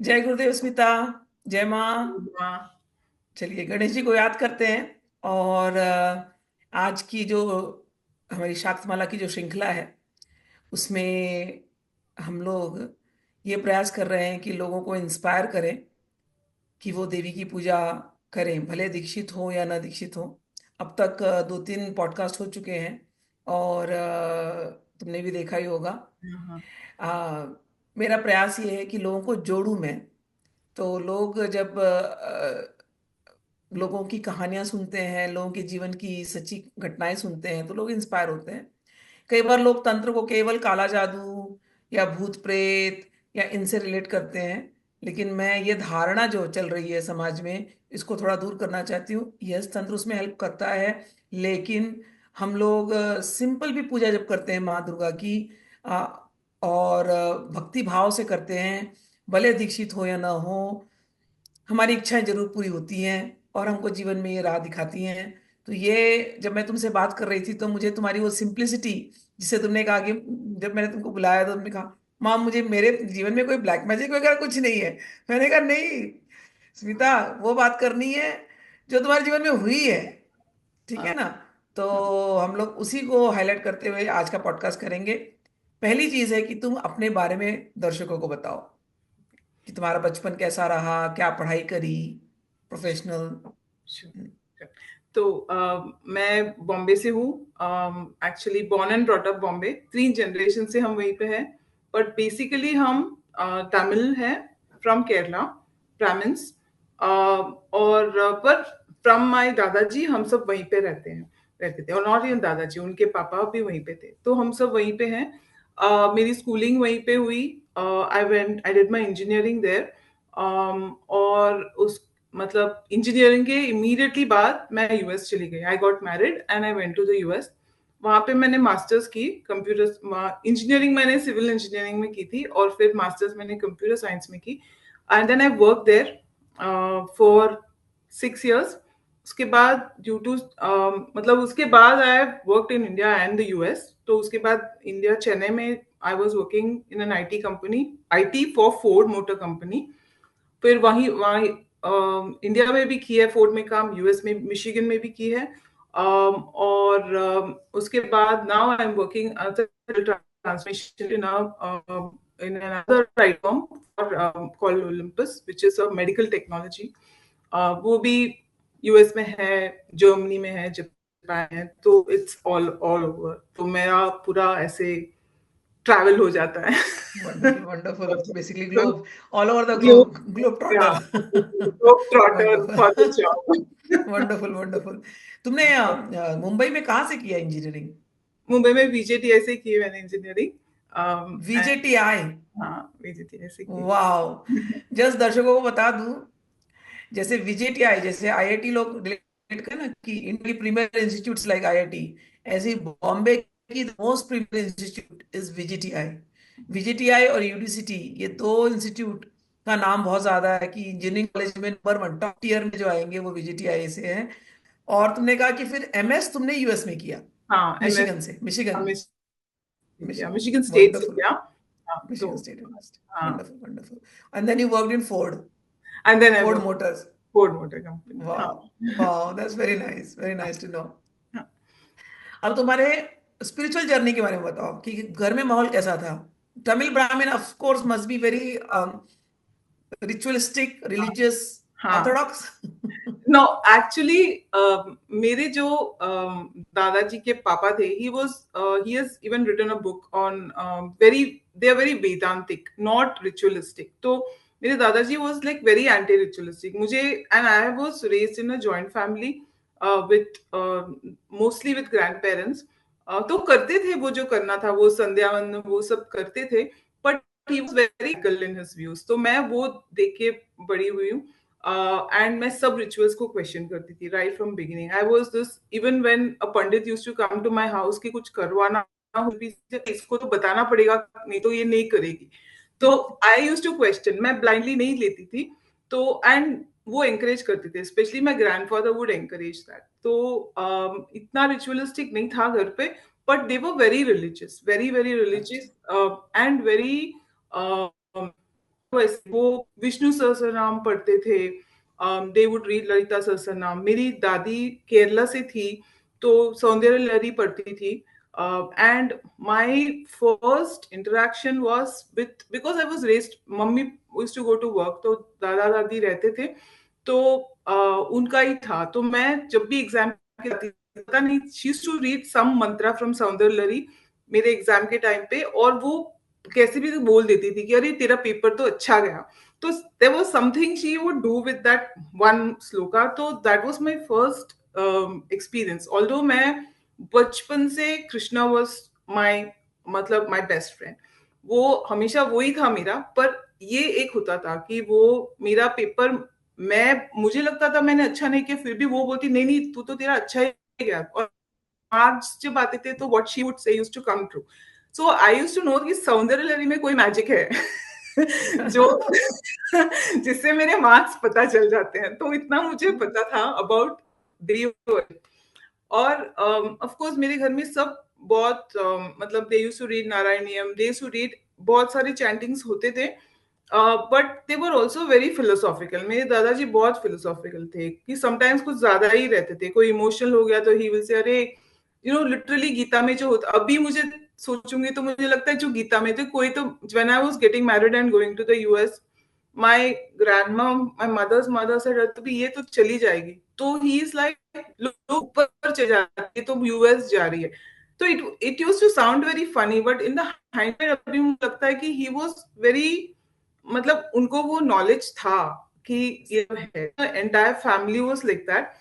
जय गुरुदेव स्मिता। जय माँ। हाँ। चलिए गणेश जी को याद करते हैं। और आज की जो हमारी शाक्तमाला की जो श्रृंखला है उसमें हम लोग ये प्रयास कर रहे हैं कि लोगों को इंस्पायर करें कि वो देवी की पूजा करें, भले दीक्षित हो या ना दीक्षित हो। अब तक दो तीन पॉडकास्ट हो चुके हैं और तुमने भी देखा ही होगा। हाँ। आ, मेरा प्रयास ये है कि लोगों को जोड़ूं मैं। तो लोग जब लोगों की कहानियां सुनते हैं, लोगों के जीवन की सच्ची घटनाएं सुनते हैं तो लोग इंस्पायर होते हैं। कई बार लोग तंत्र को केवल काला जादू या भूत प्रेत या इनसे रिलेट करते हैं, लेकिन मैं ये धारणा जो चल रही है समाज में इसको थोड़ा दूर करना चाहती हूँ। यस, तंत्र उसमें हेल्प करता है, लेकिन हम लोग सिंपल भी पूजा जब करते हैं माँ दुर्गा की आ, और भक्ति भाव से करते हैं, भले दीक्षित हो या ना हो, हमारी इच्छाएं जरूर पूरी होती हैं और हमको जीवन में ये राह दिखाती हैं। तो ये जब मैं तुमसे बात कर रही थी तो मुझे तुम्हारी वो सिंप्लिसिटी, जिसे तुमने कहा कि जब मैंने तुमको बुलाया तो तुमने कहा माँ मुझे मेरे जीवन में कोई ब्लैक मैजिक वगैरह कुछ नहीं है। मैंने कहा नहीं स्मिता, वो बात करनी है जो तुम्हारे जीवन में हुई है। ठीक है हाँ। ना? तो हाँ। हम लोग उसी को हाईलाइट करते हुए आज का पॉडकास्ट करेंगे। पहली चीज है कि तुम अपने बारे में दर्शकों को बताओ कि तुम्हारा बचपन कैसा रहा, क्या पढ़ाई करी, प्रोफेशनल। Sure, sure. तो मैं बॉम्बे से हूँ। Actually born and brought up Bombay, 3 generation से हम वहीं पे हैं। बट बेसिकली हम तमिल हैं, फ्रॉम केरला, ब्राह्मण्स। और पर फ्रॉम माय दादाजी हम सब वहीं पे रहते थे। और नॉट इवन दादाजी, उनके पापा भी वहीं पे थे, तो हम सब वहीं पे हैं। मेरी स्कूलिंग वहीं पे हुई। I did my engineering there. और उस मतलब इंजीनियरिंग के इमीडिएटली बाद मैं यूएस चली गई। I got married and I went to the US. वहां पे मैंने मास्टर्स की कंप्यूटर इंजीनियरिंग, मैंने सिविल इंजीनियरिंग में की थी, और फिर मास्टर्स मैंने कंप्यूटर साइंस में की। And then I work there for 6 years। उसके बाद ड्यू टू मतलब उसके बाद I worked in India and the US. तो उसके बाद इंडिया, चेन्नई में I was working in an IT company, IT for Ford motor company. फिर वहीं वहीं इंडिया में भी की है फोर्ड में काम, यूएस में मिशिगन में भी की है। और उसके बाद now I am working transmission in another right firm called Olympus, which is a medical technology। वो भी यूएस में है, जर्मनी में है, जापान है, तो इट्स ऑल ऑल ओवर। तो मेरा पूरा ऐसे ट्रैवल हो जाता है। Wonderful wonderful, basically globe, all over the globe, globe, globe या trotter. Globe trotter wonderful for the job. Wonderful wonderful. तुमने मुंबई में कहाँ से किया इंजीनियरिंग? मुंबई में बीजेटीआई से की है मैंने इंजीनियरिंग। And VJTI? हाँ, बीजेटीआई से की। वाओ। जस्ट दर्शकों को बता दूं, जैसे वीजेटीआई जैसे आईआईटी लोग रिलेट करें ना कि इंडिया की प्रीमियर इंस्टीट्यूट्स लाइक आईआईटी, ऐसे ही बॉम्बे की most premier institute is VJTI. VJTI और यूडीसीटी, ये दो इंस्टीट्यूट का नाम बहुत ज्यादा है कि इंजीनियरिंग कॉलेज में नंबर वन टॉप टीयर में जो आएंगे वो वीजेटीआई से हैं। और तुमने कहा कि फिर एमएस तुमने यूएस में किया, हाँ, एमएस मिशिगन से, मिशिगन। किया, मिशिगन स्टेट से वंडरफुल। किया। हाँ, तो मिशिगन स्टेट यूनिवर्सिटी। हाँ। Wonderful wonderful. And then you worked in Ford, and then I Ford work motors. Ford motor company. हाँ। वाह, वाह, दैट्स वेरी हाँ। Nice to know. हाँ। अब तुम्हारे स्पिरिचुअल जर्नी के बारे में बताओ कि घर में माहौल कैसा था। तमिल ब्राह्मण of course must be very ritualistic, religious, हाँ। ऑर्थोडॉक्स। नो, एक्चुअली मेरे जो दादाजी के पापा थे, he has even written a book on very, they are very Vedantic, not ritualistic। तो मेरे दादाजी was like very anti ritualistic मुझे। and I was raised in a joint family with mostly with grandparents। तो करते थे वो जो करना था, वो संध्या वंदन वो सब करते थे। But he was very girl in his views, तो मैं वो देख के बड़ी हुई हूँ। एंड मैं सब रिचुअल्स को क्वेश्चन करती थी right from beginning. I was this, even when a pandit used to come to my house कि कुछ करवाना हो भी, इसको तो बताना पड़ेगा, नहीं तो ये नहीं करेगी। तो आई यूज्ड टू क्वेश्चन, मैं ब्लाइंडली नहीं लेती थी। तो एंड वो एंकरेज करते थे, specially my grandfather would encourage that. तो इतना रिचुअलिस्टिक नहीं था घर पे, but they were very religious, very very अच्छा। रिलीजियस, एंड वेरी वैसे वो विष्णु सहस्त्रनाम पढ़ते थे, they would read Lalita Sahasranama. मेरी दादी केरला से थी, तो सौंदर्य लहरी पढ़ती थी। And my first interaction was with, because I was raised, मम्मी used to go to work, तो दादा दादी रहते थे, तो उनका ही था। तो मैं जब भी एग्जाम पता नहीं, she used to read some mantra from Saundarya Lahari मेरे एग्जाम के टाइम पे, और वो कैसे भी बोल देती थी कि अरे तेरा पेपर तो अच्छा गया। तो there was something she would do with that one shloka. तो that was my first experience. Although मैं बचपन से कृष्णा वाज माय, मतलब माय बेस्ट फ्रेंड, वो हमेशा वही था मेरा। पर ये एक होता था कि वो मेरा पेपर, मैं मुझे लगता था मैंने अच्छा नहीं किया, फिर भी वो बोलती नहीं नहीं तू तो तेरा अच्छा ही गया। और मार्क्स जब आते थे तो what she would say used to come true. So I used to know कि सौंदर्य लहरी में कोई मैजिक है जो जिससे मेरे मार्क्स पता चल जाते हैं। तो इतना मुझे पता था अबाउट देव। और ऑफ कोर्स मेरे घर में सब बहुत मतलब they used to read Narayaniyam, they used to read, बहुत सारे चैंटिंग्स होते थे, but they were also very philosophical. मेरे दादाजी बहुत फिलोसॉफिकल थे कि समटाइम्स कुछ ज्यादा ही रहते थे। कोई इमोशनल हो गया तो ही विल से अरे लिटरली गीता में जो होता, अभी मुझे सोचूंगी तो मुझे लगता है जो गीता में थे कोई तो, when I was getting married and going to the US, my grandma, my mother's mother से तो भी ये तो चली जाएगी, तो ही इज लाइक लोग ऊपर चले जाते तो यूएस जा रही है। तो it used to sound very funny, but in the hindsight अभी मुझे लगता है कि ही वाज वेरी, मतलब उनको वो नॉलेज था कि ये है। Entire family was like that.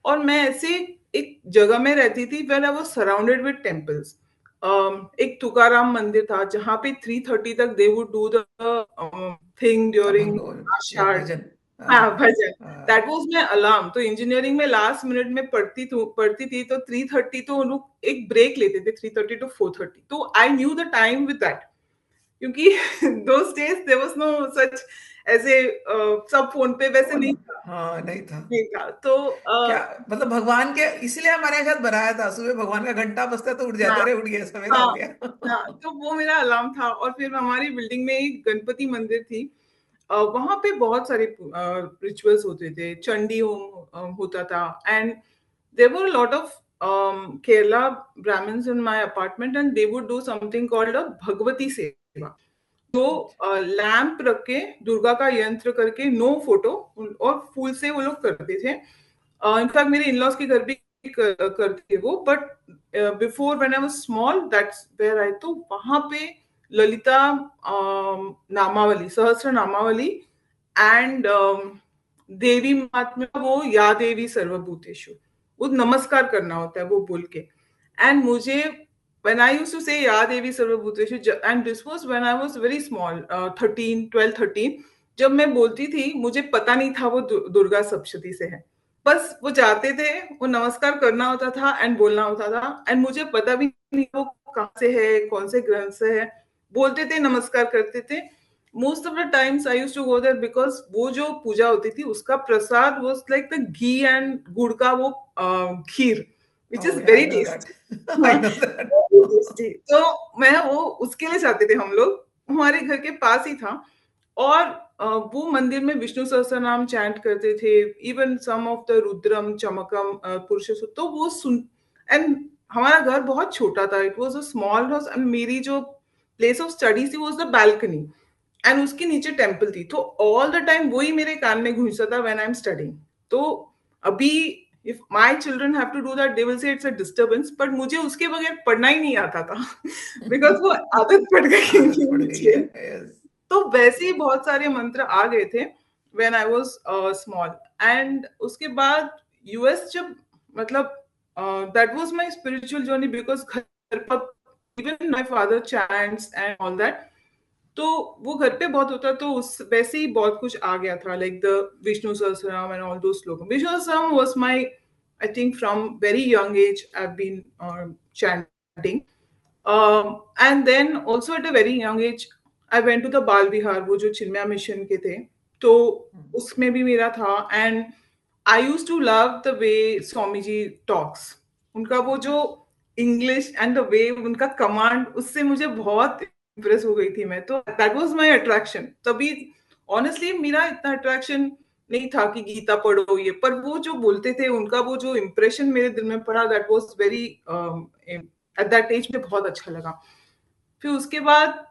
और मैं ऐसे एक जगह में रहती थी where I was surrounded with temples. एक तुकाराम मंदिर था जहाँ पे 3:30 तक they would do the thing during भगवान या आषाढ़। भजन। हाँ, हाँ। भजन। दैट हाँ। Was my alarm. तो इंजीनियरिंग में लास्ट मिनट में पढ़ती थी, तो 3:30, तो उन लोग एक ब्रेक लेते थे 3:30 टू 4:30, तो I knew the time with that, क्योंकि those days there was no such ऐसे सब फोन पे वैसे नहीं था। हाँ, नहीं था। नहीं था तो क्या मतलब भगवान के, इसलिए हमारे यहाँ शायद बनाया था, सुबह भगवान का घंटा बजता है तो उठ जाते, हाँ, अरे उठ गया, सवेरा हाँ, हो गया। हाँ, तो वो मेरा अलार्म था। और फिर हमारी बिल्डिंग में एक गणपति मंदिर थी, वहां पे बहुत सारे रिचुअल्स होते थे, चंडी होम होता था। And there were lot of Kerala Brahmins in my apartment, and they would do something called a Bhagavathi Seva. तो लैंप रख के दुर्गा का यंत्र करके नो फोटो और फूल से वो लोग करते थे। इनफैक्ट मेरे इन लॉज के घर भी करते थे वो। But before when I was small, that's where I, तो वहां पे ललिता नामावली, सहस्त्र नामावली, एंड देवी महात्म्य, वो या देवी सर्वभूतेषु, वो नमस्कार करना होता है वो बोल के। एंड मुझे when I used to say या देवी सर्वभूतेषु, and this was when I was very small, 13 12 13, जब मैं बोलती थी मुझे पता नहीं था वो दुर्गा सप्तशती से है। बस वो जाते थे, वो नमस्कार करना होता था एंड बोलना होता था, एंड मुझे पता भी नहीं वो कहाँ से है, कौन से ग्रंथ से है। बोलते थे, नमस्कार करते थे। Most of the times I used to go there, because वो जो पूजा होती थी उसका प्रसाद was like the ghee and gur का वो खीर, which Oh is yeah, I very know that. Tasty. I know that. Tasty. तो मैं वो उसके लिए जाते थे हम लोग, हमारे घर के पास ही था। और वो मंदिर में विष्णु सहस्त्र नाम चैंट करते थे, even some of the Rudram Chamakam Purusha, तो वो सुन। एंड हमारा घर बहुत छोटा था, it was a small house, and मेरी जो प्लेस ऑफ स्टडी थी वाज द बैल्कनी, एंड उसके नीचे टेम्पल थी। तो ऑल द टाइम वही मेरे कान में घुसता था व्हेन आई एम स्टडिंग। तो अभी if my children have to do that, they will say it's a disturbance, but मुझे उसके बगैर पढ़ना ही नहीं आता था बिकॉज वो आदत पड़ गई आदत थी पड़ गई है, मुझे। yes. तो वैसे ही बहुत सारे मंत्र आ गए थे when I was small. And उसके बाद यूएस जब, मतलब that was my spiritual journey, because घर पर even my father chants and all that, तो वो घर पे बहुत होता, तो उस वैसे ही बहुत कुछ आ गया था, like the Vishnu Sahasranama and all those shloka. Vishnu Sahasranama was my, I think from very young age I have been chanting. And then also at a very young age, I went to the बाल विहार, वो जो चिन्मया मिशन के थे, तो उसमें भी मेरा था। And I use to love the way Swami ji talks, उनका वो जो इंग्लिश एंड द वे उनका कमांड, उससे मुझे बहुत इम्प्रेस हो गई थी मैं, तो दैट वाज माय अट्रैक्शन तभी। ऑनेस्टली मेरा इतना अट्रैक्शन नहीं था कि गीता पढ़ो ये, पर वो जो बोलते थे, उनका वो जो इम्प्रेशन मेरे दिल में पड़ा, that was very, at that age में बहुत अच्छा लगा। फिर उसके बाद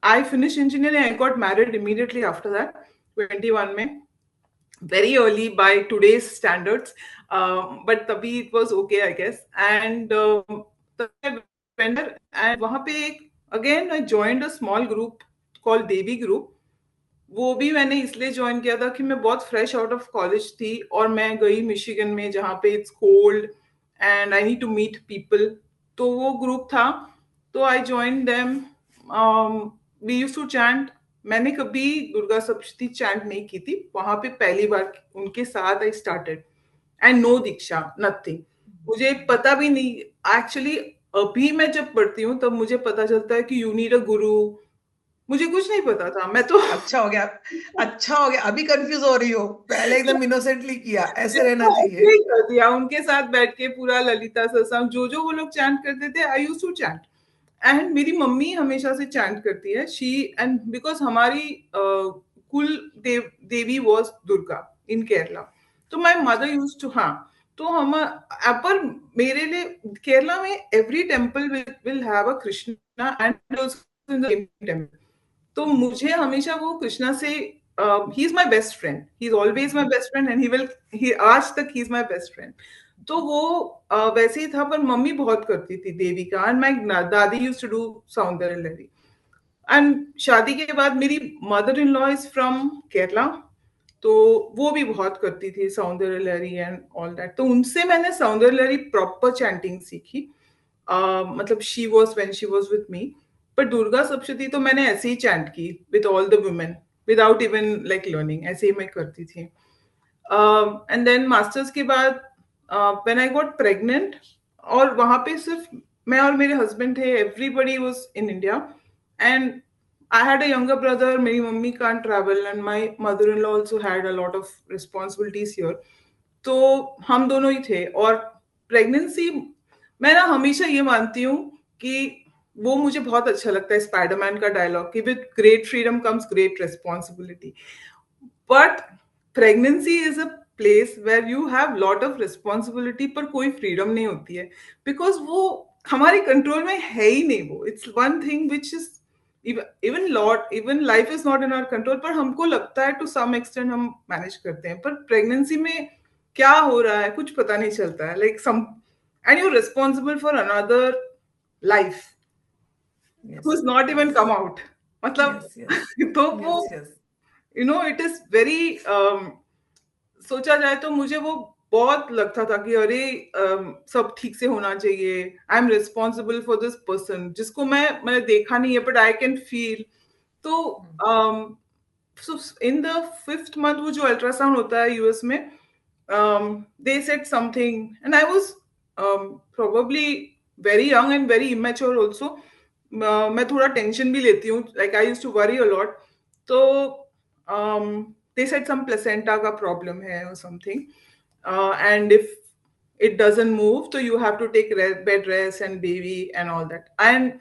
I finish engineering, I got married immediately after that 21 में, very early by today's standards, but tabhi it was okay, I guess. And I went there, and वहाँ पे again I joined a small group called Devi Group. वो भी मैंने इसलिए join किया था कि मैं बहुत फ्रेश आउट ऑफ कॉलेज थी, और मैं गई मिशिगन में जहाँ पे it's cold and I need to meet people. तो वो ग्रुप था, तो I join them. We used to chant. मैंने कभी दुर्गा सप्तशती चैंट नहीं की थी, वहां पे पहली बार उनके साथ आई स्टार्टेड, एंड नो दीक्षा, नथिंग। मुझे पता भी नहीं एक्चुअली। अभी मैं जब पढ़ती हूँ तब मुझे पता चलता है कि यू नीड अ गुरु। मुझे कुछ नहीं पता था, मैं तो अच्छा हो गया, अच्छा हो गया, अभी कंफ्यूज हो रही हो, पहले एकदम इनोसेंटली किया, ऐसे रहना चाहिए। ऐसे ही कर दिया उनके साथ बैठ के पूरा ललिता सहस्त्रनाम जो वो लोग चैंट करते थे, I used to chant. And मेरी मम्मी हमेशा से चैंट करती है, शी एंड बिकॉज हमारी कुल देवी वॉज दुर्गा इन केरला। तो माय मदर अच्छा। यूज्ड टू, हाँ। तो हम पर मेरे लिए केरला में every temple will have a Krishna and also in the temple. तो मुझे हमेशा वो कृष्णा से, he is my best friend, he is always my best friend, and he आज तक he is my best friend. तो वो वैसे ही था, पर मम्मी बहुत करती थी देवी का, एंड माय दादी यूज्ड टू डू सौंदर्य लहरी। एंड शादी के बाद मेरी mother in law is from Kerala, तो वो भी बहुत करती थी सौंदर्य लहरी एंड ऑल दैट। तो उनसे मैंने सौंदर्य लहरी प्रॉपर चैंटिंग सीखी। मतलब she was when she was with me. पर दुर्गा सप्तशती तो मैंने ऐसे ही चैंट की with all the women, without even like learning, ऐसे ही मैं करती थी। एंड देन मास्टर्स के बाद व्हेन आई गॉट प्रेग्नेंट, और वहां पे सिर्फ मैं और मेरे हस्बैंड थे, everybody was in India, and I had a younger brother. मेरी mummy can't travel, and my mother-in-law also had a lot of responsibilities here. तो हम दोनों ही थे, और प्रेगनेंसी, मैं ना हमेशा ये मानती हूँ कि वो मुझे बहुत अच्छा लगता है स्पाइडरमैन का डायलॉग कि with great freedom comes great responsibility. But pregnancy is a place where you have lot of responsibility, पर कोई फ्रीडम नहीं होती है, बिकॉज वो हमारे कंट्रोल में है ही नहीं। वो it's one thing which is even life is not in our control, पर हमको लगता है टू सम एक्सटेंट हम मैनेज करते हैं। पर प्रेगनेंसी में क्या हो रहा है कुछ पता नहीं चलता है, like some, and you responsible for another life yes, who is not even yes, come out, मतलब। यस, यस, तो वो, yes, yes. It is very, सोचा जाए तो मुझे वो बहुत लगता था कि अरे, सब ठीक से होना चाहिए, I am responsible for this person जिसको मैंने देखा नहीं है, बट आई कैन फील। तो सो इन द 5th मंथ वो जो अल्ट्रासाउंड होता है यूएस में, they said something, and I was probably very young and very immature also. मैं थोड़ा टेंशन भी लेती हूँ, like I used to worry a lot. तो they said some placenta का problem है or something, and if it doesn't move, so you have to take bed rest and baby and all that. And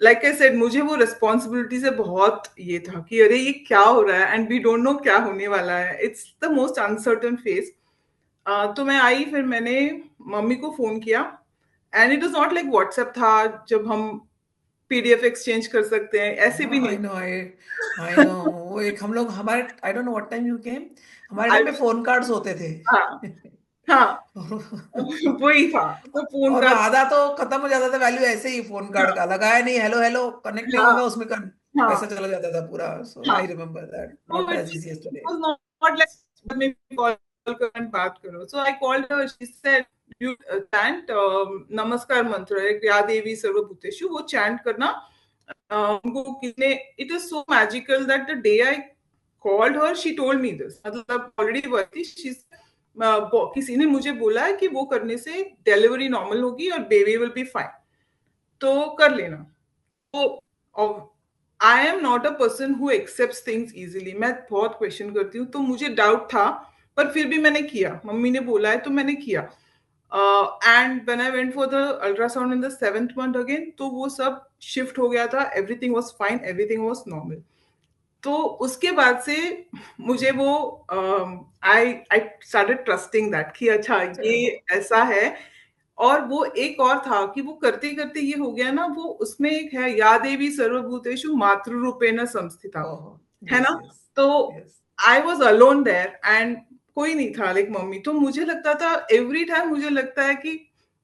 like I said, मुझे वो responsibility से बहुत ये था कि अरे ये क्या हो रहा है, and we don't know क्या होने वाला है, it's the most uncertain phase. तो मैं आई, फिर मैंने मम्मी को फोन किया, and it is not like WhatsApp था जब हम पीडीएफ एक्सचेंज कर सकते हैं, ऐसे भी हाँ, नहीं। आई नो, वो एक हम लोग हमारे, I don't know what time you came, हमारे आई, टाइम पे फोन कार्ड्स होते थे। हाँ, हाँ, वही था, तो फोन और वो का। आधा तो खत्म हो जाता था वैल्यू, ऐसे ही फोन कार्ड का हाँ, लगाया नहीं, हेलो हेलो कनेक्ट नहीं हाँ, होगा उसमें कर, हाँ, पैसा चला जाता था पूरा। सो हाँ। आई रिमेम्बर दैट, तो not it as easy as today. Was not like में कॉल कर बात करो। So I called her, she said you chant Namaskar mantra है, या देवी सर्वभूतेषु, वो चैंट करना। उनको किसने, it is so magical that the day I called her she told me this, मतलब ऑलरेडी वर्ती, शी, किसी ने मुझे बोला है कि वो करने से डिलीवरी नॉर्मल होगी और बेबी विल बी फाइन, तो कर लेना। तो I am not a person who accept things easily, मैं बहुत क्वेश्चन करती हूँ, तो मुझे डाउट था, पर फिर भी मैंने किया, मम्मी ने बोला है तो मैंने किया। And when I went for the ultrasound in the 7th month again, तो वो सब शिफ्ट हो गया था, everything was fine, everything was normal. तो उसके बाद से मुझे वो आई आई स्टार्टेड ट्रस्टिंग दैट कि अच्छा ये चलो। ऐसा है। और वो एक और था कि वो करते करते ये हो गया ना, वो उसमें एक है, या देवी सर्वभूतेषु मातृरूपेण संस्थिता, ओह। है यस ना। यस। तो yes. I was alone there and कोई नहीं था, लाइक मम्मी। तो मुझे लगता था एवरी टाइम, मुझे लगता है कि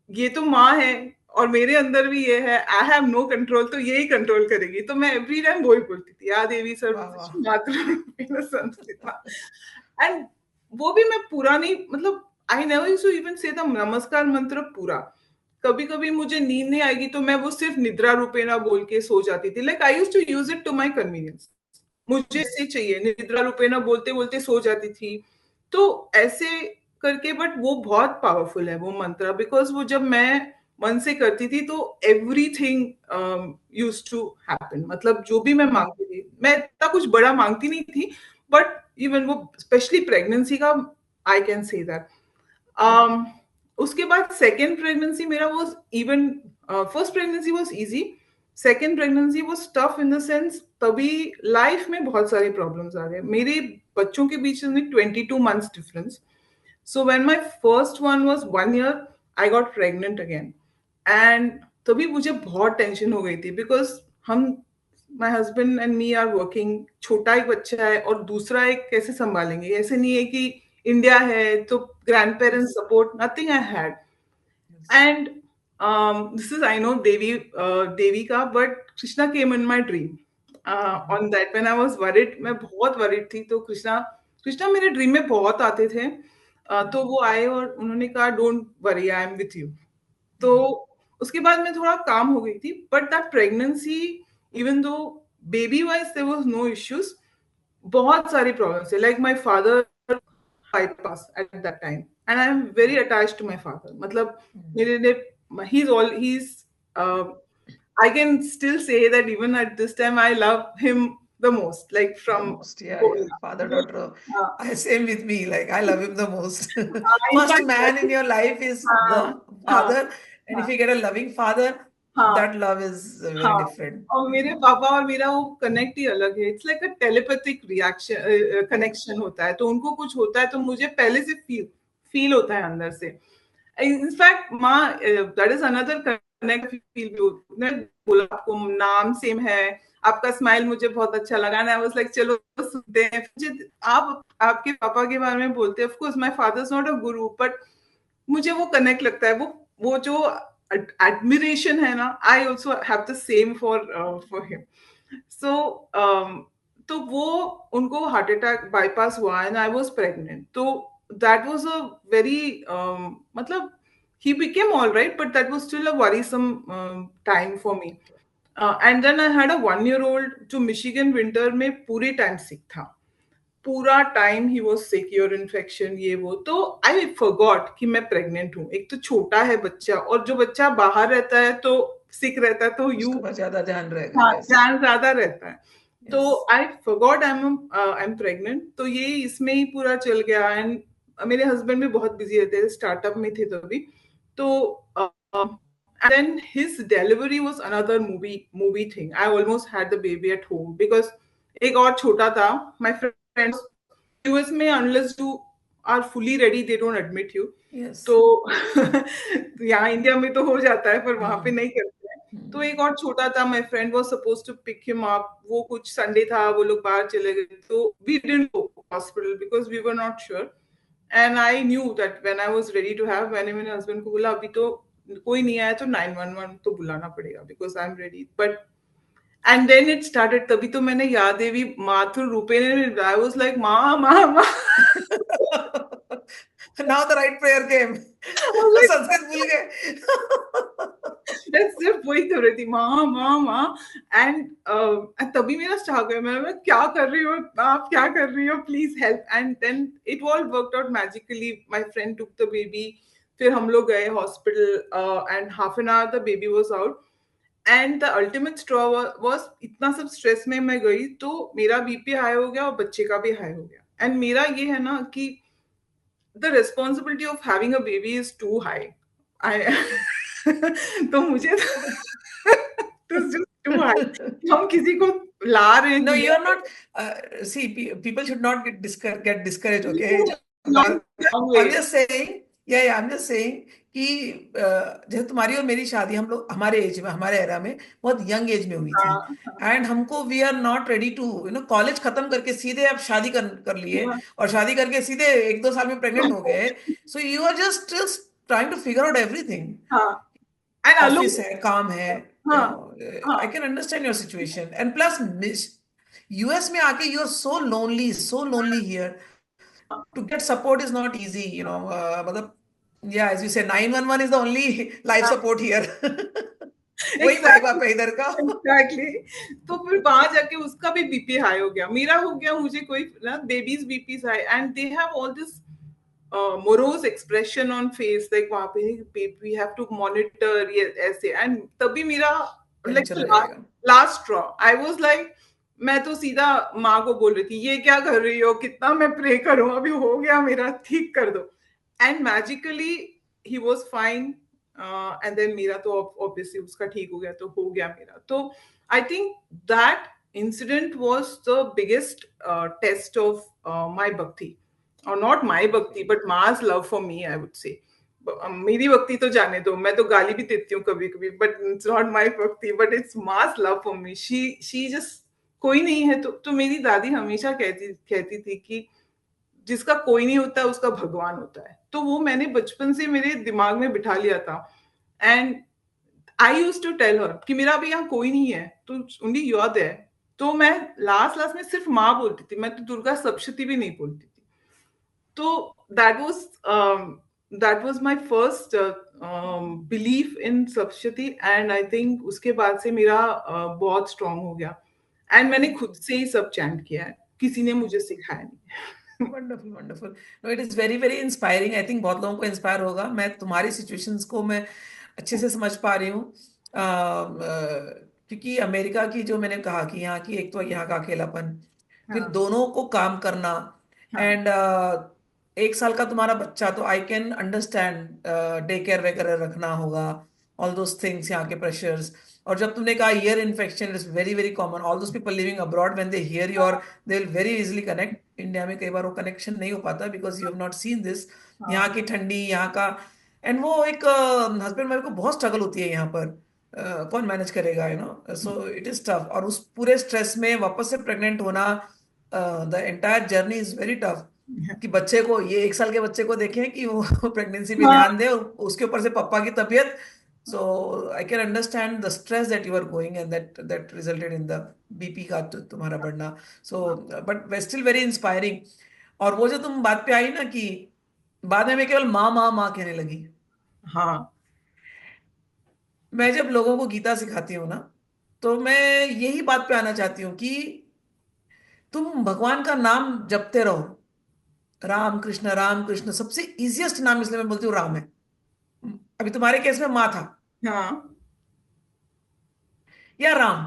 ये तो माँ है और मेरे अंदर भी ये है, आई हैव नो कंट्रोल, तो यही कंट्रोल करेगी। तो मैं एवरी टाइम वही बोलती थी, या देवी वाह वाह। सर्वभूतेषु मातृरूपेण संस्थिता। एंड वो भी मैं पूरा नहीं, मतलब I never used to even say the Namaskar Mantra पूरा। कभी कभी मुझे नींद नहीं आएगी तो मैं वो सिर्फ निद्रा रूपेणा बोल के सो जाती थी, like I used to use it to my convenience. मुझे यस। ऐसे चाहिए, निद्रा रूपेणा बोलते बोलते सो जाती थी। तो ऐसे करके, बट वो बहुत पावरफुल है वो मंत्र, बिकॉज वो जब मैं मन से करती थी तो एवरीथिंग यूज टू हैपन। मतलब जो भी मैं मांगती थी, मैं इतना कुछ बड़ा मांगती नहीं थी, बट इवन वो स्पेशली प्रेगनेंसी का, आई कैन से दैट। उसके बाद सेकेंड प्रेगनेंसी मेरा was even, first pregnancy was easy, second pregnancy was tough in the sense, तभी लाइफ में बहुत सारे प्रॉब्लम्स आ गए मेरे बच्चों के बीच में, 22 months difference. So when my first one was 1 year, I got pregnant again. And तभी मुझे बहुत टेंशन हो गई थी, बिकॉज हम, my husband and me are working, छोटा एक बच्चा है और दूसरा एक कैसे संभालेंगे। ऐसे नहीं है कि इंडिया है तो grandparents yes support, nothing I had. Yes. And this is, I know Devi, Devi का, but Krishna came in my dream on that when I was worried. मैं बहुत वरिड थी, तो कृष्णा कृष्णा मेरे ड्रीम में बहुत आते थे। तो वो आए और उन्होंने कहा don't worry, I am with you. तो उसके बाद मैं थोड़ा काम हो गई थी, but that pregnancy, even though baby wise there was no issues, बहुत सारी प्रॉब्लम्स है। Like my father bypass at that time, and I am very attached to my father, मतलब मेरे लिए he's uh, I can still say that even at this time I love him the most, like The from most, yeah, yeah. Father daughter. हाँ, I same with me. Like I love him the most. in First fact man in your life is हाँ the हाँ father, and if हाँ you get a loving father, हाँ that love is very हाँ। different. और मेरे पापा और मेरा वो कनेक्ट ही अलग है, it's like a telepathic reaction, Yes. Connection होता है। तो उनको कुछ होता है तो मुझे पहले से फील फील होता है अंदर से। इनफैक्ट माँ, that is another connect feel. ने बोला आपको नाम सेम है, आपका स्माइल मुझे बहुत अच्छा लगा, ना आई वाज लाइक चलो सुनते हैं। मुझे आप आपके पापा के बारे में बोलते हैं, of course my father is not a Guru, but मुझे वो कनेक्ट लगता है, वो जो एडमिरेशन है ना, I also have the same for him. So तो वो, उनको हार्ट अटैक बाईपास हुआ एंड आई वाज प्रेग्नेंट। तो दैट वाज अ वेरी, मतलब he became all right, but that was still a worrisome time for me. And then I had a 1 year old जो Michigan winter में पूरे time सिक था, पूरा time he was sick, ear infection ये वो। तो I forgot कि मैं प्रेग्नेंट हूँ। एक तो छोटा है बच्चा, और जो बच्चा बाहर रहता है तो सिक रहता है, तो यू, उसके पास ज्यादा ध्यान रहेगा। हाँ, Yes. ध्यान ज्यादा रहता है। तो Yes. I forgot I am pregnant. तो ये इसमें ही पूरा चल गया। एंड मेरे हस्बैंड भी बहुत बिजी रहते थे, स्टार्टअप में थे तभी। तो and then his delivery was another movie thing. I almost had the baby at home because एक और छोटा था। My friends यूएस में unless you are fully ready they don't admit you. Yes. तो यहाँ इंडिया में तो हो जाता है, पर वहां पे Hmm. नहीं करते हैं। तो Hmm. एक और छोटा था, my friend was supposed to pick him up. वो कुछ संडे था, वो लोग बाहर चले गए, तो we didn't go hospital because we were not sure. And I knew that when I was ready to have, मैंने मेरे हस्बैंड को बोला अभी तो कोई नहीं आया तो 911 तो बुलाना पड़ेगा because I am ready. But and then it started, तभी तो मैंने या देवी मातृ रूपेण, आई वाज लाइक माँ माँ माँ। Now the right prayer came. Sanskrit भूल गए। मैं सिर्फ वही कर रही थी, माँ माँ माँ। एंड तभी मेरा स्टार्ट गया, मैं क्या कर रही हूँ, आप क्या कर रही हो, please help. And then it all worked out magically. My friend took the baby, फिर हम लोग गए hospital and half an hour the baby was out. And the ultimate straw was, इतना सब स्ट्रेस में मैं गई तो मेरा बीपी हाई हो गया और बच्चे का भी हाई हो गया। एंड मेरा ये है ना कि the responsibility of having a baby is too high. I तो मुझे तो टू हाई, हम किसी को ला रहे हैं No, you दुनिया are not. See, people should not get discouraged. Okay, में, हमारे, long way. I'm just saying. Yeah, I'm just saying कि जैसे तुम्हारी और मेरी शादी हम लोग हमारे एज में, हमारे एरा में बहुत यंग एज में हुई थी, हाँ एंड हमको we are not ready to college खत्म करके सीधे आप शादी कर लिए, हाँ और शादी करके सीधे 1-2 साल में प्रेग्नेंट हो गए. So you are just trying to figure out everything. हाँ, एंड आलू, ऑफिस है, काम है, यू हाँ नो. हाँ I can understand your situation, and plus US में आके you are so lonely here. To get support is not easy, मतलब, या as you say 911 is the only life हाँ, सपोर्ट हियर. वही माई बाप exactly है इधर का. एग्जैक्टली। तो फिर वहां जाके उसका भी बीपी हाई हो गया, मेरा हो गया, मुझे कोई ना babies BP high, and they have all this morose expression on face, like वहां पे we have to monitor ये ऐसे, and तभी मेरा like टेंशन हो जाएगा. last straw, I was like, मैं तो सीधा माँ को बोल रही थी ये क्या कर रही हो, कितना मैं प्रे करूं, अभी हो गया मेरा, ठीक कर दो, एंड मैजिकली ही वाज फाइन, एंड देन मेरा तो ऑब्वियसली उसका ठीक हो गया, तो हो गया मेरा. तो I think that incident was the biggest test of my bhakti, or not my bhakti but ma's love for me, I would say. मेरी भक्ति तो जाने दो, मैं तो गाली भी देती हूँ कभी कभी, but it's not my भक्ति, but it's ma's love for me. She just, कोई नहीं है तो मेरी दादी हमेशा कहती थी कि जिसका कोई नहीं होता उसका भगवान होता है, तो वो मैंने बचपन से मेरे दिमाग में बिठा लिया था. And I use to tell her कि मेरा अभी यहाँ कोई नहीं है, तो ओनली यू आर देयर. तो मैं लास्ट में सिर्फ माँ बोलती थी, मैं तो दुर्गा सप्तशती भी नहीं बोलती थी. So that was my first belief in Sapshati, and I think उसके बाद से मेरा बहुत strong हो गया, and मैंने खुद से ही सब chant किया है, किसी ने मुझे सिखाया नहीं. Wonderful, wonderful. No, it is very very inspiring. I think बहुत लोगों को इंस्पायर होगा. मैं तुम्हारी सिचुएशंस को मैं अच्छे से समझ पा रही हूँ. क्योंकि अमेरिका की, जो मैंने कहा कि यहाँ की, एक तो यहाँ का अकेलापन, फिर हाँ दोनों को काम करना, हाँ एंड 1 साल का तुम्हारा बच्चा, तो आई कैन अंडरस्टैंड. डे केयर वगैरह रखना होगा, ऑल दोस थिंग्स, यहाँ के प्रेशर्स. और जब तुमने कहा ear infection is very very common, all those people living abroad when they hear your, they will very easily connect. India में कई बार वो कनेक्शन नहीं हो पाता because you have not seen this. यहाँ हाँ की ठंडी, यहाँ का, एंड वो एक हस्बैंड वाइफ को बहुत स्ट्रगल होती है यहाँ पर. कौन मैनेज करेगा, सो इट इज टफ. और उस पूरे स्ट्रेस में वापस से प्रेग्नेंट होना, the entire journey is very tough. कि बच्चे को, ये 1 साल के बच्चे को देखें कि वो प्रेगनेंसी पे हाँ ध्यान दे, और उसके ऊपर से पापा की तबीयत. So I can understand the stress that you are going, and that resulted in the BP का तुम्हारा बढ़ना. सो बट वे स्टिल वेरी इंस्पायरिंग. और वो जो तुम बात पे आई ना कि बाद में मैं केवल माँ माँ माँ कहने लगी. हाँ मैं जब लोगों को गीता सिखाती हूँ ना, तो मैं यही बात पे आना चाहती हूँ कि तुम भगवान का नाम जपते रहो. राम कृष्ण सबसे इजीएस्ट नाम, इसलिए मैं बोलती हूँ राम है. अभी तुम्हारे केस में माँ था, हाँ या राम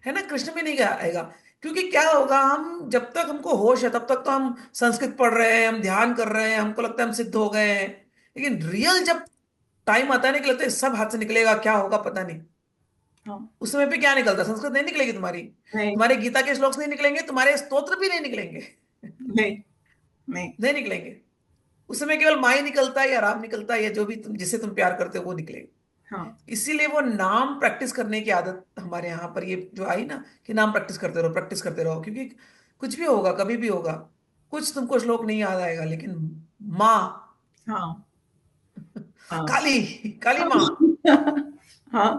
है ना, कृष्ण भी नहीं आएगा. क्योंकि क्या होगा, हम जब तक हमको होश है तब तक तो हम संस्कृत पढ़ रहे हैं, हम ध्यान कर रहे हैं, हमको लगता है हम सिद्ध हो गए हैं. लेकिन रियल जब टाइम आता है ना, कि लगता है सब हाथ से निकलेगा, क्या होगा पता नहीं, हाँ, उस समय पे क्या निकलता, संस्कृत नहीं निकलेगी तुम्हारी, नहीं तुम्हारे गीता के श्लोक नहीं निकलेंगे, तुम्हारे स्तोत्र भी नहीं निकलेंगे. नहीं नहीं, नहीं निकलेंगे. उस समय केवल माँ ही निकलता है, या राम निकलता है, या जो भी तुम, जिसे तुम प्यार करते हो वो निकलेगा. हाँ इसीलिए वो नाम प्रैक्टिस करने की आदत हमारे यहाँ पर ये जो आई ना, कि नाम प्रैक्टिस करते रहो, क्योंकि कुछ भी होगा, कभी भी होगा. कुछ तुमको श्लोक नहीं याद आएगा, लेकिन माँ, हाँ हाँ काली, काली माँ. हाँ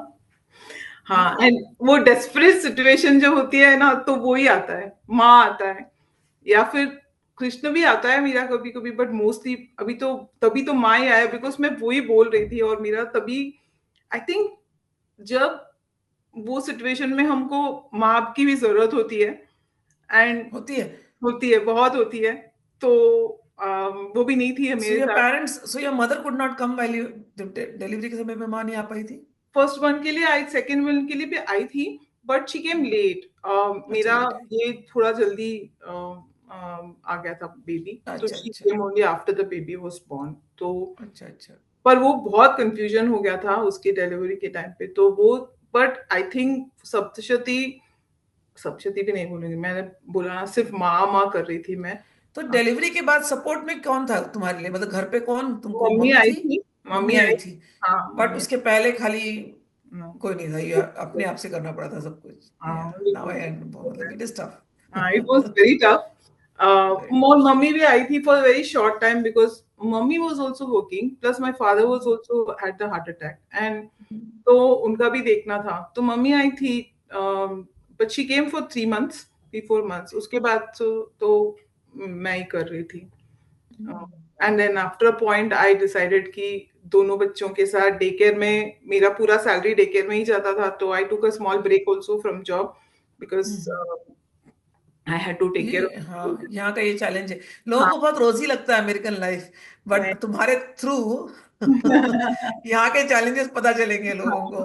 है हाँ, ना. एंड वो डेस्परेट सिचुएशन जो होती है ना, तो वो ही आता है, माँ आता है, या फिर कृष्ण भी आता है मेरा कभी कभी, बट मोस्टली अभी तो, तभी तो माँ ही आया, बिकॉज मैं वो ही बोल रही थी, और मेरा तभी आई थिंक जब वो सिचुएशन में हमको माँ की भी जरूरत होती है, एंड होती है. होती है, बहुत होती है. तो वो भी नहीं थी सो मेरे योर साथ. Parents, so your mother could not come while you, delivery के समय पे माँ नहीं आ पाई थी. फर्स्ट वन के लिए आई, सेकंड वन के लिए भी आई थी, बट शी केम लेट. अच्छा, मेरा लेट आई. ये थोड़ा जल्दी आ गया था बेबी, तो अच्छा, शी अच्छा, came only after the baby was born. तो अच्छा, अच्छा. पर वो बहुत कंफ्यूजन हो गया था उसकी डिलीवरी के टाइम पे, तो वो बट आई थिंक सप्तशती भी नहीं बोलूंगी, मैंने बोला ना, सिर्फ माँ कर रही थी मैं। तो डिलीवरी के बाद सपोर्ट में कौन था तुम्हारे लिए, मतलब घर पे कौन तुमको, मम्मी मम्मी आई थी? थी, मम्मी मम्मी आई आई। थी। हाँ, बट मम्मी। उसके पहले खाली नो। कोई नहीं था, ये अपने आप से करना पड़ा था सब कुछ। या हाँ, नाउ बिल्कुल। आई मतलब it is tough. It was very tough. Right. Mummy भी आई थी for a very short time because mummy was also working. Plus my father was also had the heart attack, and तो उनका भी देखना था, तो मम्मी आई थी। but she came for 3 months, 3-4 months। उसके बाद तो मैं ही कर रही थी। And then after a point I decided कि दोनों बच्चों के साथ डे केयर में, मेरा पूरा सैलरी डे केयर में ही जाता था, तो I took a small break also from job because I had to take care ये ऑफ। हाँ, यहाँ का ये चैलेंज है। लोगों हाँ। को बहुत रोजी लगता है अमेरिकन लाइफ, नहीं। बट तुम्हारे थ्रू यहाँ के चैलेंजेस पता चलेंगे लोगों को।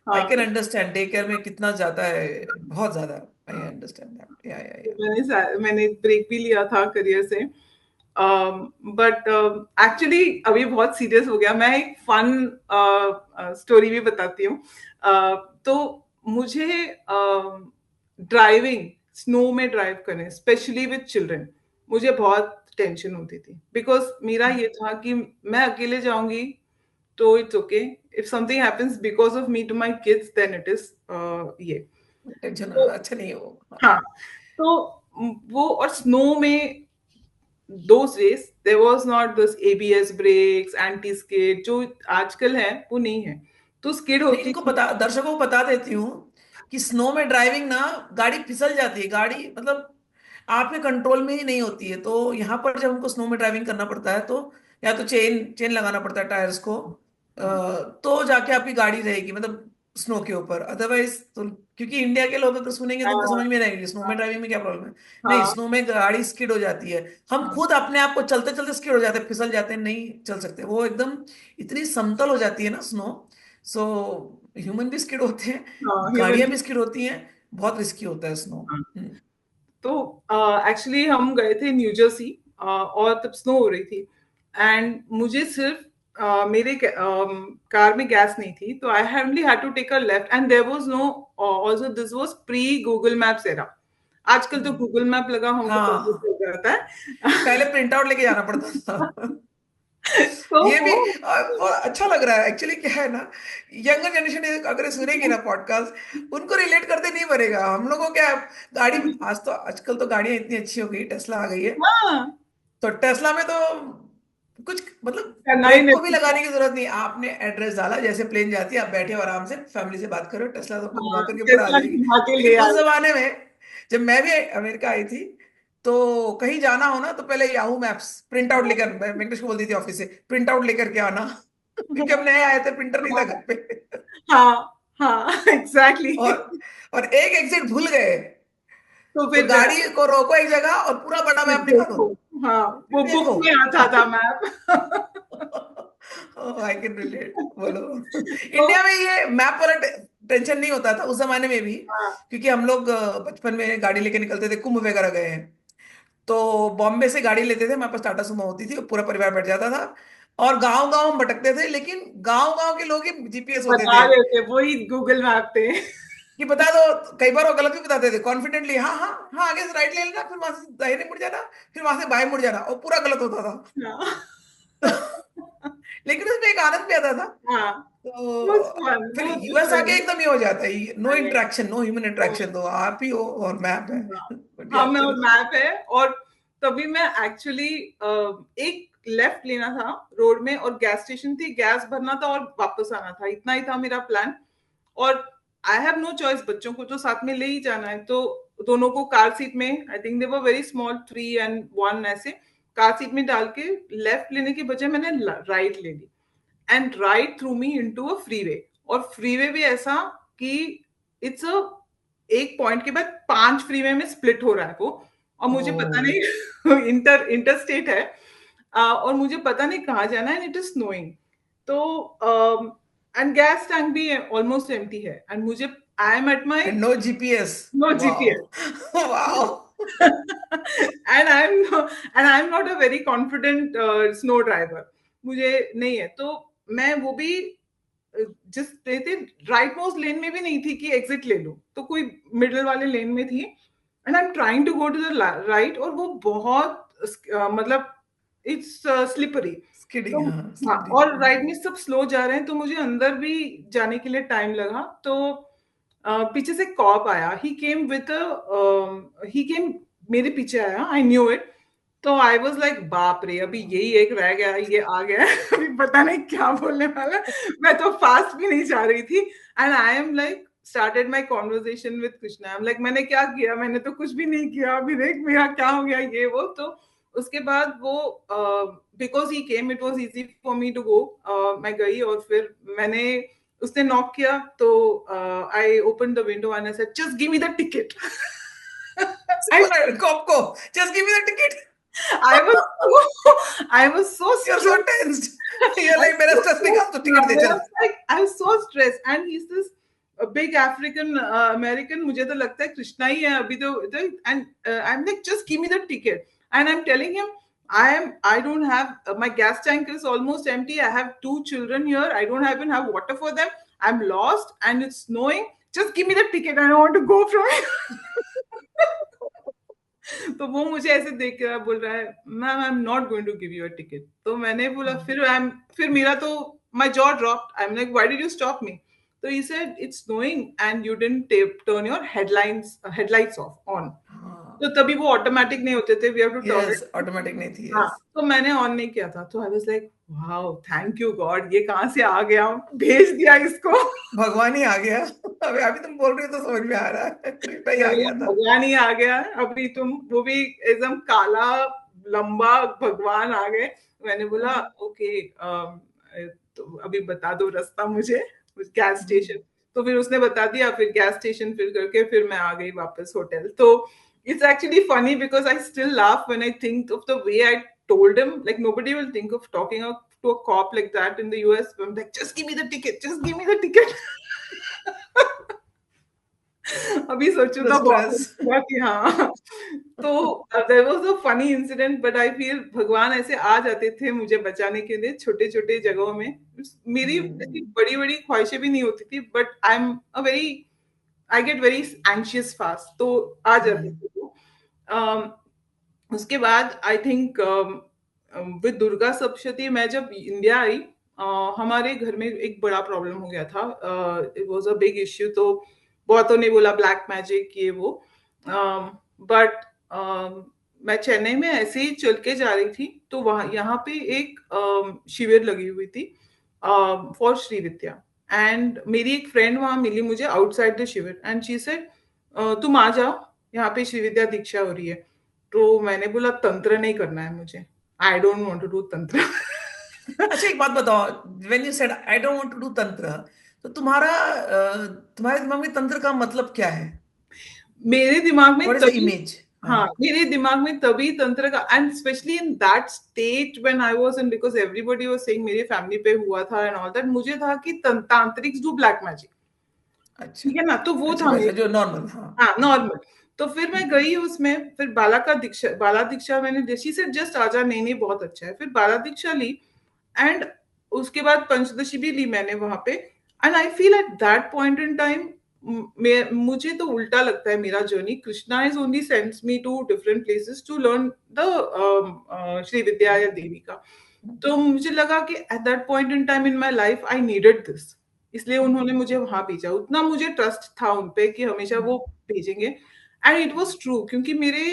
आई हाँ। कैन अंडरस्टैंड डे केयर में कितना जाता है, बहुत ज्यादा। आई हाँ। अंडरस्टैंड दैट, तो या। मैंने ब्रेक भी लिया था करियर से। बट एक्चुअली अभी बहुत सीरियस हो गया। मैं एक फन स्टोरी भी बताती हूँ। तो मुझे ड्राइविंग, स्नो में ड्राइव करने, स्पेशली विद चिल्ड्रन, मुझे बहुत टेंशन होती थी बिकॉज मेरा ये था कि मैं अकेले जाऊंगी तो it's okay, if something happens because of me to my kids then it is ये। टेंशन तो अच्छा नहीं है वो, हाँ, हाँ। तो वो और स्नो में those days there was not this ABS brakes, anti skid जो आजकल है वो नहीं है, तो स्किड नहीं, होती इनको थी। बता, दर्शकों को बता देती हूँ कि स्नो में ड्राइविंग ना, गाड़ी फिसल जाती है, गाड़ी मतलब आपके कंट्रोल में ही नहीं होती है। तो यहाँ पर जब हमको स्नो में ड्राइविंग करना पड़ता है तो या तो चेन चेन लगाना पड़ता है टायर्स को, तो जाके आपकी गाड़ी रहेगी, मतलब स्नो के ऊपर। अदरवाइज तो, क्योंकि इंडिया के लोग अगर सुनेंगे तो उनको हाँ। समझ में नहीं आएगी स्नो में ड्राइविंग में क्या प्रॉब्लम है। नहीं, हाँ। स्नो में गाड़ी स्किड हो जाती है। हम हाँ। खुद अपने आप को चलते चलते स्किड हो जाते हैं, फिसल जाते हैं, नहीं चल सकते। वो एकदम इतनी समतल हो जाती है ना स्नो। सो ह्यूमन भी स्किड होते हैं, हाँ, ह्यूमन। गाड़ियां भी स्किड होती हैं, बहुत रिस्की होता है स्नो। तो एक्चुअली हम गए थे न्यू जर्सी, और तब स्नो हो रही थी, एंड मुझे सिर्फ मेरे कार में गैस नहीं थी, तो I only had to take a left, and there was no, also this was pre Google maps era. आजकल तो गूगल मैप लगा हमको सब कुछ हाँ, मिल जाता है। पहले प्रिंट आउट लेके जाना पड़ता था। तो ये भी वो वो अच्छा लग रहा है एक्चुअली। क्या है ना, यंगर जनरेशन अगर सुनेगी ना पॉडकास्ट, उनको रिलेट करते नहीं बनेगा। हम लोगों क्या, गाड़ी, आज तो आजकल तो गाड़ियां इतनी अच्छी हो गई, टेस्ला आ गई है। हाँ, तो टेस्ला में तो कुछ मतलब करना ही ब्रेक नहीं को भी पड़ता। लगाने की जरूरत नहीं, आपने एड्रेस डाला, जैसे प्लेन जाती है, आप बैठे हो आराम से, फैमिली से बात करो, टेस्ला तो आपको घुमा हाँ, करके पूरा आ टेस्ला जाएगी। घुमा के लेकिन ले उस आए। जमाने में जब मैं भी अमेरिका आई थी, तो कहीं जाना हो ना तो पहले याहू मैप्स प्रिंट आउट लेकर, मैं वेंकटेश को बोल दी थी ऑफिस से, प्रिंट आउट लेकर के आना। क्योंकि हम नए आए थे, प्रिंटर नहीं था घर पे। हाँ, हाँ, एग्जैक्टली। और और एक एग्जिट भूल गए तो तो फिर गाड़ी को रोको एक जगह और पूरा बड़ा मैप दिखा दो, देखो, हाँ, फिर वो बुक देखो। में आता था मैप। आई कैन रिलेट, बोलो। तो इंडिया में ये मैप वाला टेंशन नहीं होता था उस जमाने में भी, हाँ, क्योंकि हम लोग बचपन में गाड़ी लेके निकलते थे, कुंभ वगैरह गए हैं। तो बॉम्बे से गाड़ी लेते थे, हमारे पास टाटा सुमो होती थी, पूरा परिवार बैठ जाता था, और गांव गांव हम भटकते थे। लेकिन गांव गांव के लोग ही जीपीएस होते बता थे रहे थे वही गूगल मैप थे। कि बता दो। कई बार वो गलत भी बताते थे कॉन्फिडेंटली, हाँ हाँ हाँ, आगे से राइट ले लेना, फिर वहां से दाहिने मुड़ जाना, फिर वहां से बाएं मुड़ जाना, और पूरा गलत होता था। हाँ। लेकिन उसमें एक आनंद भी आता था। हाँ, वो तो फन, फिर वो यूएस आके एकदम ये हो जाता है, नो अरे, इंटरेक्शन, नो ह्यूमन इंटरेक्शन, तो आप ही हो और मैप है। हाँ, बढ़िया, हाँ, मैं चलो। मैप है। और तभी मैं एक्चुअली एक लेफ्ट लेना था रोड में, और गैस स्टेशन थी, गैस भरना था और वापस आना था, इतना ही था मेरा प्लान। और आई हैव नो चॉइस, बच्चों को तो साथ में ले ही जाना है, तो दोनों को कार सीट में, I think they were very small, 3 and 1 ऐसे, कार सीट में डाल के लेफ्ट लेने के बजाय मैंने राइट ले ली, and right through me into a freeway. और फ्रीवे भी ऐसा कि इट्स अ, एक पॉइंट के बाद 5 फ्रीवे में स्प्लिट हो रहा है वो, और मुझे पता ओ, नहीं इंटर स्टेट है, और मुझे पता नहीं कहाँ जाना है, एंड इट इज स्नोइंग। तो एंड गैस टैंक भी ऑलमोस्ट एम्प्टी है, एंड मुझे, I am at my, and no GPS. No wow. GPS. Wow. And I am not a very confident snow driver, मुझे नहीं है। तो मैं वो भी जिस थे राइट मोस्ट लेन में भी नहीं थी कि एग्जिट ले लो, तो कोई मिडिल वाले लेन में थी, and I am trying to go to the right, और वो बहुत मतलब इट्स स्लिपरी। स्किडिंग, तो हाँ, हाँ, स्लिपरी। और राइट में सब स्लो जा रहे हैं, तो मुझे अंदर भी जाने के लिए टाइम लगा। तो पीछे से कॉप आया, ही केम मेरे पीछे आया, आई न्यू इट। तो आई वाज लाइक बाप रे, अभी यही एक रह गया है, ये आ गया है, अभी पता नहीं क्या बोलने वाला है। मैं तो फास्ट भी नहीं जा रही थी, and I am like started my conversation with Krishna. I am like मैंने क्या किया, मैंने तो कुछ भी नहीं किया, अभी देख मेरा क्या हो गया, ये वो। तो उसके बाद वो because he came, it was easy for me to go. मैं गई, और फिर मैंने, उसने नॉक किया, तो I open the window and I said just give me the ticket. Cop को, just give me the ticket. I was I was so You're so stressed. tensed. You're like, मेरा stress निकाल, तो ticket they I चल। was like, I was so stressed, and he's this big African American. मुझे तो लगता है कृष्णा ही है अभी तो, and I'm like, just give me the ticket, and I'm telling him, I don't have my gas tank is almost empty. I have 2 children here. I don't even have water for them. I'm lost, and it's snowing. Just give me the ticket. I don't want to go from here. तो वो मुझे ऐसे देख के बोल रहा है, ma'am I am not going to give you a ticket. तो मैंने बोला, फिर मेरा तो my jaw dropped. I am like, why did you stop me? तो he said it's snowing and you didn't turn your headlights off on. हाँ, तो तभी वो ऑटोमेटिक नहीं होते थे, we have to turn yes, it. Automatic नहीं थी, हाँ, यस। तो मैंने ऑन नहीं किया था, तो आई was like wow, thank you God, ये कहाँ से आ गया, भेज दिया इसको। भगवान ही आ गया। अभी अभी तुम बोल रही हो तो समझ में आ रहा है, कृष्णा ही आ गया था। भगवान ही आ गया है अभी, तुम वो भी एकदम काला लंबा भगवान आ गए। मैंने बोला ओके, तो अभी बता दो रास्ता मुझे, गैस स्टेशन। तो फिर उसने बता दिया, फिर गैस स्टेशन फिर करके फिर मैं आ गई वापस होटल। तो it's actually funny because I still laugh when I think of the way I told him. Like nobody will think of talking to a cop like that in the US. I'm like, just give me the ticket, just give me the ticket. अभी सोचो the तो बहुत stress. हुआ कि हाँ। तो there was a funny incident, but I feel भगवान ऐसे आ जाते थे मुझे बचाने के लिए छोटे छोटे जगहों में। मेरी ऐसी बड़ी बड़ी ख्वाहिशें भी नहीं होती थी, but I am a very, I get very anxious fast, तो आ जाते थे वो। उसके बाद I think with Durga Saptashati मैं जब इंडिया आई, हमारे घर में एक बड़ा प्रॉब्लम हो गया था। It was a big issue. तो बहुतों ने बोला ब्लैक मैजिक ये वो, बट मैं चेन्नई में ऐसे ही चल के जा रही थी, तो वहां यहाँ पे एक शिविर लगी हुई थी फॉर श्री विद्या। एंड मेरी एक फ्रेंड वहां मिली मुझे आउटसाइड द शिविर, एंड शी सेड तुम आ जाओ, यहाँ पे श्री विद्या दीक्षा हो रही है। तो मैंने बोला तंत्र नहीं करना है मुझे, I don't want to do tantra. अच्छा, एक बात बताओ, when you said I don't want to do tantra, तो तुम्हारे दिमाग में तंत्र का मतलब क्या है? मेरे दिमाग में व्हाट इज द तभी, इमेज? हाँ। हाँ, मेरे दिमाग में तभी तंत्र का, and specially in that state when I was in, because everybody was saying मेरे फैमिली पे हुआ था एंड ऑल दैट, मुझे था कि तांत्रिक्स डू ब्लैक मैजिक। अच्छा। ठीक है ना, तो वो अच्छा, था वैसा मेरे, जो नॉर्मल, हाँ। हाँ नॉर्मल। तो फिर मैं गई उसमें, फिर बाला दीक्षा मैंने, शी सेड जस्ट आजा, नहीं नहीं बहुत अच्छा है। फिर बाला दीक्षा ली, एंड उसके बाद पंचदशी भी ली मैंने वहां पे। And I feel at that point in time, मुझे तो उल्टा लगता है मेरा journey, Krishna is only sends me to different places to learn the Shri Vidya या देवी का। तो मुझे लगा कि at that point in time in my life I needed this, इसलिए उन्होंने मुझे वहां भेजा। उतना मुझे ट्रस्ट था उनपे कि हमेशा वो भेजेंगे, एंड इट वाज ट्रू, क्योंकि मेरे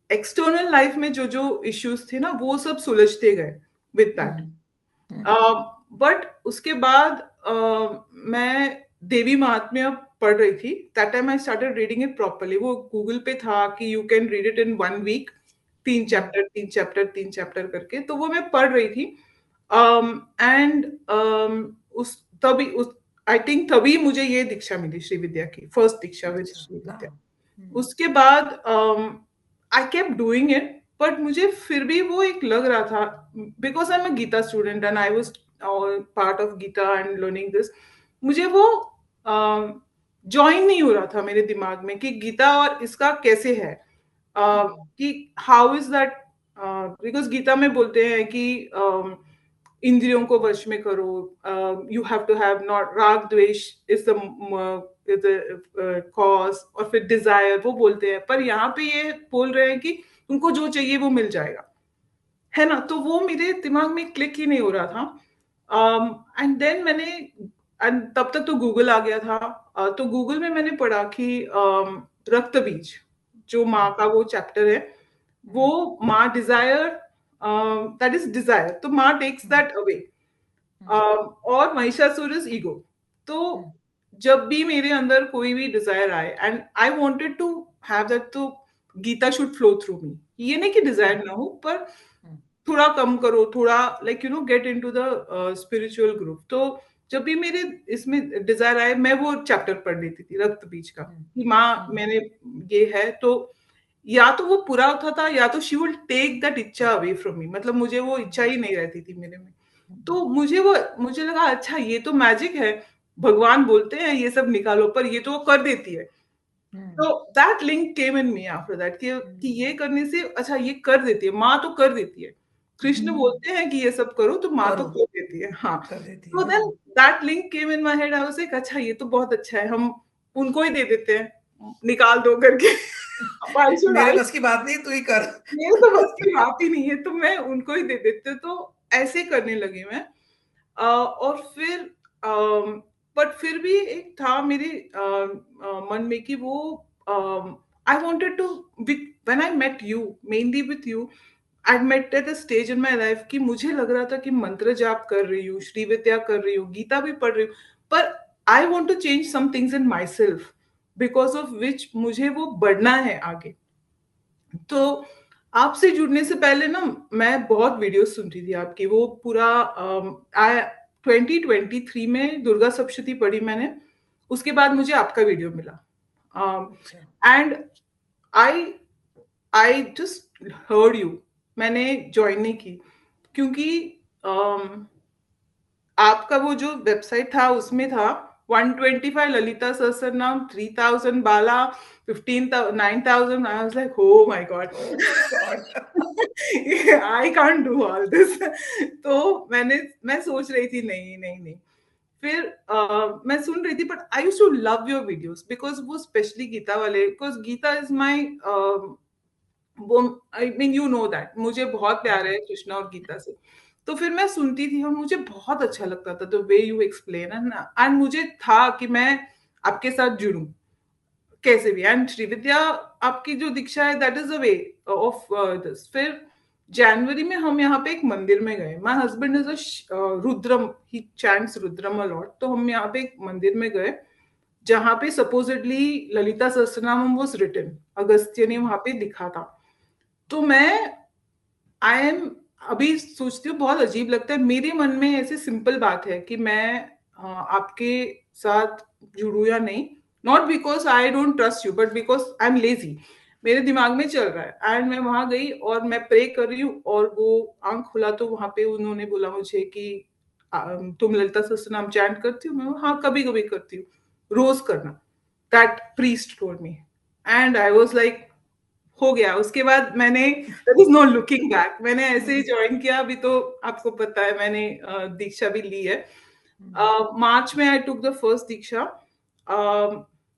एक्सटर्नल लाइफ में जो जो इश्यूज थे ना वो सब सुलझते गए विद दैट। बट उसके बाद मैं देवी महात्म्य पढ़ रही थी, that time I started reading it properly. वो गूगल पे था कि you can read it in 1 week, 3 chapter करके, तो वो मैं पढ़ रही थी। एंड उस तभी उस आई थिंक तभी मुझे ये दीक्षा मिली श्री विद्या की, फर्स्ट दीक्षा विद अच्छा, श्री विद्या। हाँ। उसके बाद I kept doing it, but मुझे फिर भी वो एक लग रहा था, because I am a Gita student and I was part of Gita and learning this, मुझे वो ज्वाइन नहीं हो रहा था मेरे दिमाग में कि गीता और इसका कैसे है, कि how is that, because Gita में बोलते हैं कि इंद्रियों को वश में करो, you have to have not राग द्वेष इज द कॉज, और फिर डिजायर वो बोलते हैं, पर यहाँ पे ये बोल रहे हैं कि तुमको जो चाहिए वो मिल जाएगा, है ना। तो वो मेरे दिमाग में क्लिक ही नहीं हो रहा था। एंड देन मैंने, तब तक तो गूगल आ गया था। तो गूगल में मैंने पढ़ा कि रक्त बीज, जो माँ का वो चैप्टर है, वो माँ डिजायर, दैट इज डिजायर, तो माँ टेक्स दैट अवे, और महिषासुर इज ईगो। तो जब भी मेरे अंदर कोई भी डिजायर आए and I wanted to have that, तो Gita should flow through me. ये नहीं कि डिजायर ना हो, पर थोड़ा कम करो, थोड़ा like you know get into the spiritual group. तो जब भी मेरे इसमें डिजायर आए, मैं वो चैप्टर पढ़ लेती थी रक्त बीज का, कि माँ मैंने ये है, तो या तो वो पूरा होता था, या तो शी विल टेक दैट इच्छा अवे फ्रॉम मी, मतलब मुझे वो इच्छा ही नहीं रहती थी मेरे में। तो मुझे लगा अच्छा ये तो मैजिक है, भगवान बोलते हैं ये सब निकालो, पर ये तो वो कर देती है। तो that link came in me after that, कि ये करने से अच्छा ये कर देती है, माँ तो कर देती है, कृष्ण बोलते हैं कि ये सब करो तो माँ तो करो, कर देती है, हाँ। कर देती तो है। Then that link came in my head, I was like अच्छा ये तो बहुत अच्छा है, हम उनको ही दे देते हैं, निकाल दो करके। व्हाई शुड मेरे आई, बस की बात नहीं, तू ही कर। मेरे तो बस की बात ही नहीं है, तो मैं उनको ही दे देते, तो ऐसे करने लगी मैं। और फिर बट फिर भी एक था मेरे मन में कि वो I wanted to, when I met you, mainly with you, I met at a stage in my life कि मुझे लग रहा था कि मंत्र जाप कर रही हूँ, श्री विद्या कर रही हूँ, गीता भी पढ़ रही हूँ, पर I want to change some things in myself, because of which मुझे वो बढ़ना है आगे। तो आपसे जुड़ने से पहले ना मैं बहुत वीडियोस सुन रही थी आपकी, वो पूरा 2023 में दुर्गा सप्तशती पढ़ी मैंने, उसके बाद मुझे आपका वीडियो मिला, अच्छा। And I I just heard you. मैंने ज्वाइन नहीं की, क्योंकि um, आपका वो जो वेबसाइट था उसमें था 125 ललिता सहस्त्र नाम, 3000 बाला, 15 9000, आई was like oh my God, oh God. I can't do all this. तो मैं सोच रही थी नहीं नहीं नहीं। फिर मैं सुन रही थी, but I used to love your videos, because वो स्पेशली गीता वाले, बिकॉज गीता इज माय, वो I mean you know that मुझे बहुत प्यार है कृष्णा और गीता से। तो फिर मैं सुनती थी और मुझे बहुत अच्छा लगता था the way you explain, and मुझे था कि मैं आपके साथ जुड़ूं कैसे भी। एंड श्री विद्या आपकी जो दीक्षा है, that is the way of this. फिर जनवरी में हम यहाँ पे एक मंदिर में गए, my husband is a Rudram, he chants Rudram a lot, तो हम यहाँ पे एक मंदिर में गए जहाँ पे supposedly Lalita Sahasranamam was written, Agastya ने वहां पे लिखा था। तो मैं आई एम अभी सोचती हूँ, बहुत अजीब लगता है मेरे मन में, ऐसी सिंपल बात है कि मैं आपके साथ जुड़ू या नहीं, not because I don't trust you, but because I am lazy, मेरे दिमाग में चल रहा है। एंड मैं वहां गई और मैं प्रे कर रही हूँ, और वो आंख खुला तो वहां पे उन्होंने बोला मुझे कि तुम ललिता सहस्त्र नाम चैंट करती हो? मैं बोला, हाँ कभी कभी करती हूँ, रोज करना, that priest told me. And I was like हो गया। उसके बाद मैंने, there is no looking back, मैंने ऐसे ही ज्वाइन किया। अभी तो आपको पता है मैंने दीक्षा भी ली है। मार्च में I took the first diksha.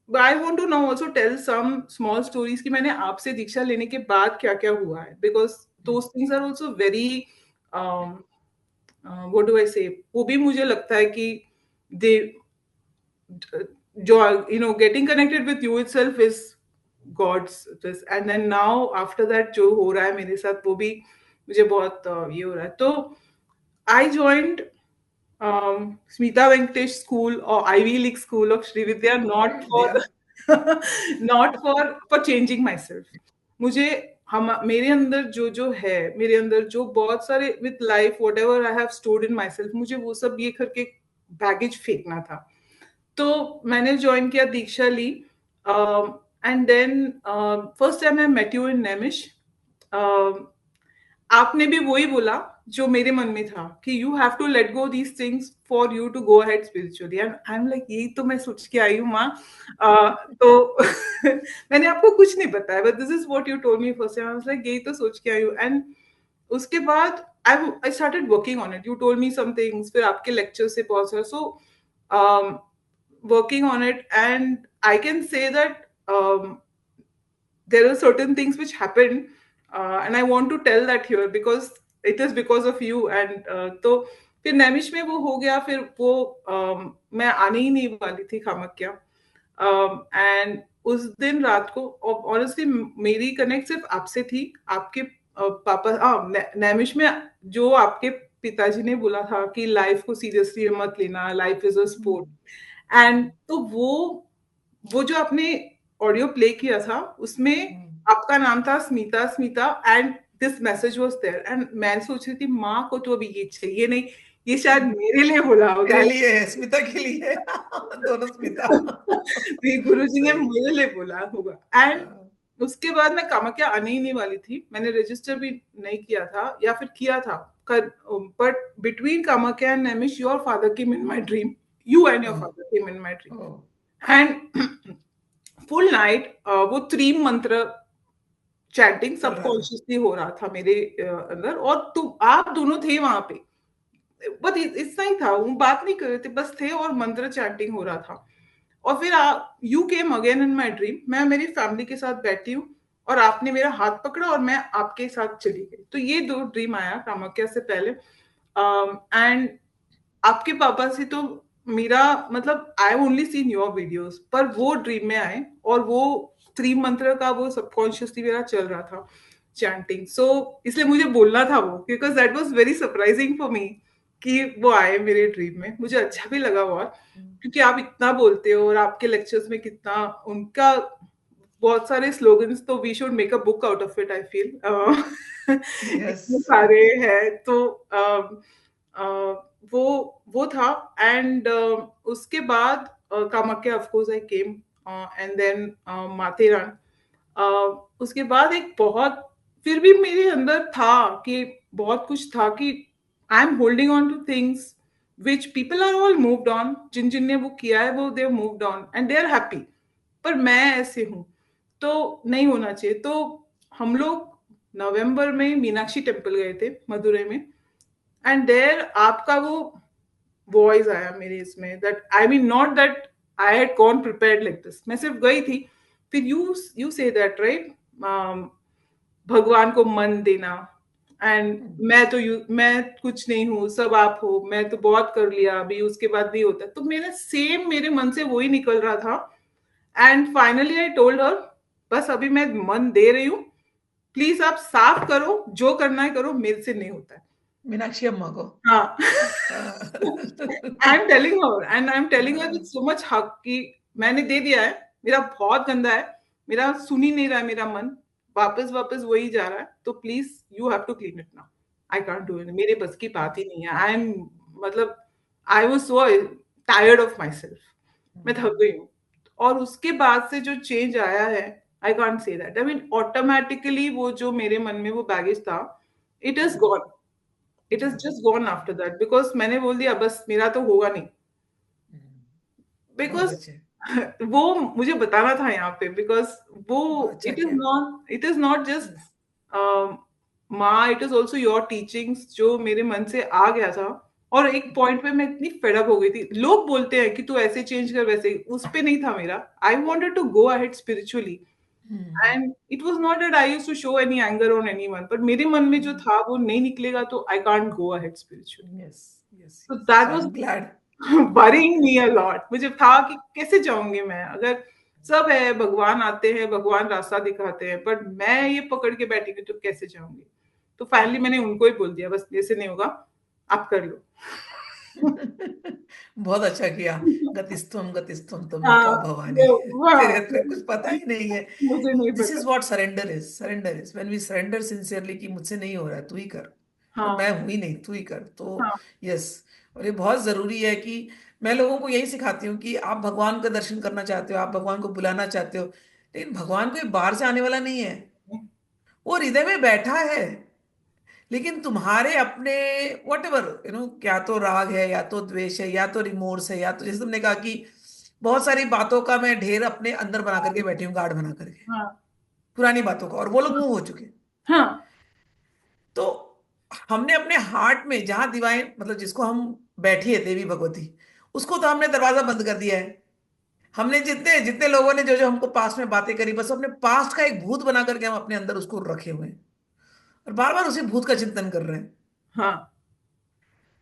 I want to now also tell some small stories कि मैंने आपसे दीक्षा लेने के बाद क्या क्या हुआ है, because those things are also very, what do I say, वो भी मुझे लगता है कि दे, जो you know getting connected with you itself is God's this, and then now after that जो हो रहा है मेरे साथ, वो भी मुझे बहुत ये हो रहा है। तो I joined Smita Venkatesh school और Ivy League school of Shri Vidya, not दिया। For not for changing myself. मुझे हम मेरे अंदर जो जो है, मेरे अंदर जो बहुत सारे with life what ever I have stored in myself, मुझे वो सब ये करके बैगेज फेंकना था। तो मैंने ज्वाइन किया, दीक्षा ली, and then first time I met you in Naimish. आपने भी वही बोला जो मेरे मन में था कि you have to let go these things for you to go ahead spiritually, and I am like यही तो मैं सोच के आई हूँ माँ। तो मैंने आपको कुछ नहीं बताया, but this is what you told me first time, I was like यही तो सोच के आई हूँ। एंड उसके बाद I started working on it, you told me some things, फिर आपके लेक्चर से बहुत सारा, सो working on it, and I can say that there are certain things which happen, and I want to tell that here because it is because of you. And तो फिर नैमिष में वो हो गया, फिर वो मैं आने ही नहीं वाली थी कामाख्या, एंड उस दिन रात को ऑनेस्टली मेरी कनेक्ट सिर्फ आपसे थी, आपके पापा, हाँ, नैमिष में जो आपके पिताजी ने बोला था कि लाइफ को सीरियसली मत लेना, life is a sport, and तो वो जो आपने ऑडियो प्ले किया था उसमें आपका नाम था Smita, Smita, and this message was there, and मैं सोच रही थी माँ को तो अभी ये चाहिए नहीं, ये शायद मेरे लिए बोला होगा। मेरे लिए है, स्मिता के लिए। दोनों स्मिता। ये गुरुजी ने सही। मेरे लिए बोला होगा। एंड उसके बाद मैं कामाख्या आने ही नहीं वाली थी, मैंने रजिस्टर भी नहीं किया था, या फिर किया था, but between Kamakhya and Naimish your father came in my dream, you and your oh, father came in my dream, oh, and full night वो त्रीम मंत्र चैटिंग चल रहा था। सबकॉन्शियसली हो रहा था मेरे अंदर, और तुम आप दोनों थे वहां पे, बस इतना ही था, वो बात नहीं कर रहे थे, बस थे और मंत्र चैंटिंग हो रहा था। और फिर you came again in my dream, मैं मेरी फैमिली के साथ बैठी हूँ और आपने मेरा हाथ पकड़ा और मैं आपके साथ चली गई। तो ये दो ड्रीम आया कामाख्या से पहले, एंड आपके पापा से तो मेरा मतलब I only seen your videos, पर वो ड्रीम में आए और वो त्रिम मंत्र का वो सबकॉन्शियसली मेरा चल रहा था चैंटिंग, सो इसलिए मुझे बोलना था वो, because that was very surprising for me कि वो आए मेरे ड्रीम में, मुझे अच्छा भी लगा बहुत, क्योंकि आप इतना बोलते हो और आपके लेक्चर्स में कितना उनका बहुत सारे स्लोगन्स, तो we should make a book out of it, I feel yes. इतने सारे हैं तो वो वो था, एंड उसके बाद Kamakhya of course I came, and then Matheran, उसके बाद एक बहुत, फिर भी मेरे अंदर था कि बहुत कुछ था कि I am holding on to things which people are all moved on, जिन जिन ने वो किया है वो they moved on and they are happy, पर मैं ऐसे हूं तो नहीं होना चाहिए। तो हम लोग नवंबर में मीनाक्षी टेम्पल गए थे मदुरई में, एंड देयर आपका वो वॉइस आया मेरे इसमें, that I mean not that I had gone prepared like this, मैं सिर्फ गई थी, फिर यू से दैट राइट, भगवान को मन देना, एंड मैं कुछ नहीं हूँ, सब आप हो, मैं तो बहुत कर लिया, अभी उसके बाद नहीं होता, तो मेरा सेम मेरे मन से वही निकल रहा था, and finally I told her बस अभी मैं मन दे रही हूँ, प्लीज आप साफ करो, जो करना है करो, मेरे से नहीं होता है। मीनाक्षी अम्मा को। हाँ। हाँ। I am telling her, and I am telling her with हाँ। सो मच हक कि मैंने दे दिया है, मेरा बहुत गंदा है, मेरा सुन ही नहीं रहा है मेरा मन, वापस वापस वही जा रहा है, तो please you have to clean it now, I can't do it, मेरे बस की बात ही नहीं है, आई एम मतलब I was so tired of my self, मैं थक गई हूँ। और उसके बाद से जो चेंज आया है, I can't say that, I mean automatically वो जो मेरे मन में वो बैगेज था, it is gone, it is just gone after that, because मैंने बोल दिया बस मेरा तो होगा नहीं, बहुत बिकॉज अच्छे। वो मुझे बताना था यहाँ पे, बिकॉज वो बहुत अच्छा किया। It is not just yes. माँ, it is also your teachings जो मेरे मन से आ गया था, और एक पॉइंट पे मैं इतनी फेडअप हो गई थी, लोग बोलते हैं कि तू ऐसे चेंज कर वैसे, उस पे नहीं था मेरा, I wanted to go ahead spiritually, and it was not that I used to show any anger on anyone, पर मेरे मन में जो था वो नहीं निकलेगा तो I can't go ahead spiritually, yes. Yes. so that so I was am glad. worrying me a lot, मुझे था कि कैसे जाऊंगी मैं, अगर सब है, भगवान आते हैं, भगवान रास्ता दिखाते हैं, पर मैं ये पकड़ के बैठी हूँ तो कैसे जाऊंगी, तो फाइनली मैंने उनको ही बोल दिया बस जैसे नहीं होगा, आप कर लो। बहुत अच्छा किया। गतिस्तुम गतिस्तुम हाँ, त्वमेका भवानी। तेरे हाँ, तो कुछ पता ही नहीं है। मुझे नहीं दिस पता। Is what surrender is. Surrender is when we surrender sincerely कि मुझसे नहीं हो रहा है, तू ही कर। और हाँ, मैं हूं ही नहीं, तू ही कर तो। हाँ, यस। और ये बहुत जरूरी है कि मैं लोगों को यही सिखाती हूँ कि आप भगवान का दर्शन करना चाहते हो, आप भगवान को बुलाना चाहते हो, लेकिन भगवान कोई बाहर से आने वाला नहीं है। वो हृदय में बैठा है। लेकिन तुम्हारे अपने वट एवर क्या तो राग है, या तो द्वेष है, या तो रिमोर्स है, या तो जैसे तुमने कहा कि बहुत सारी बातों का मैं ढेर अपने अंदर बना करके बैठी हूँ, गार्ड बना करके, हाँ, पुरानी बातों का, और वो लोग मूव हो चुके। हाँ, तो हमने अपने हार्ट में जहां डिवाइन मतलब जिसको हम बैठी है देवी भगवती, उसको तो हमने दरवाजा बंद कर दिया है। हमने जितने जितने लोगों ने जो जो हमको पास्ट में बातें करी, बस अपने पास्ट का एक भूत बना करके हम अपने अंदर उसको रखे हुए हैं और बार बार उसी भूत का चिंतन कर रहे हैं। हाँ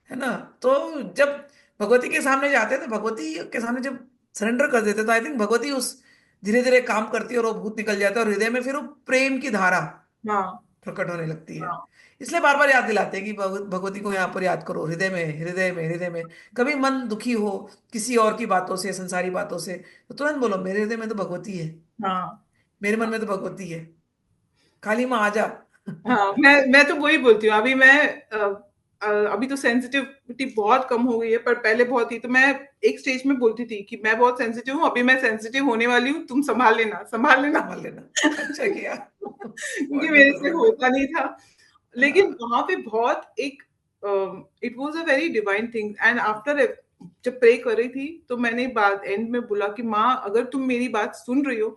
है ना? तो जब भगवती के सामने जाते हैं तो भगवती के सामने जब सरेंडर कर देते हैं, तो आई थिंक भगवती उस धीरे धीरे काम करती है और वो भूत निकल जाता है और हृदय में फिर वो प्रेम की धारा हाँ प्रकट होने लगती है। हाँ इसलिए बार बार याद दिलाते हैं कि भगवती को यहाँ पर याद करो, हृदय में, हृदय में, हृदय में। कभी मन दुखी हो किसी और की बातों से, संसारी बातों से, तो तुरंत बोलो मेरे हृदय में तो भगवती है, हाँ मेरे मन में तो भगवती है, काली माँ आजा। हाँ, मैं तो वही बोलती हूँ। अभी मैं अभी तो सेंसिटिविटी बहुत कम हो गई है, पर पहले बहुत ही। तो मैं एक स्टेज में बोलती थी कि मैं बहुत सेंसिटिव हूँ, अभी मैं सेंसिटिव होने वाली हूँ, तुम संभाल लेना, संभाल लेना। संभाल लेना। अच्छा किया। क्योंकि मेरे वंडरफुल से होता वंडरफुल। नहीं था। लेकिन हाँ वहां पे बहुत एक it was a very divine thing. And after जब प्रे कर रही थी तो मैंने बात एंड में बोला कि माँ, अगर तुम मेरी बात सुन रही हो,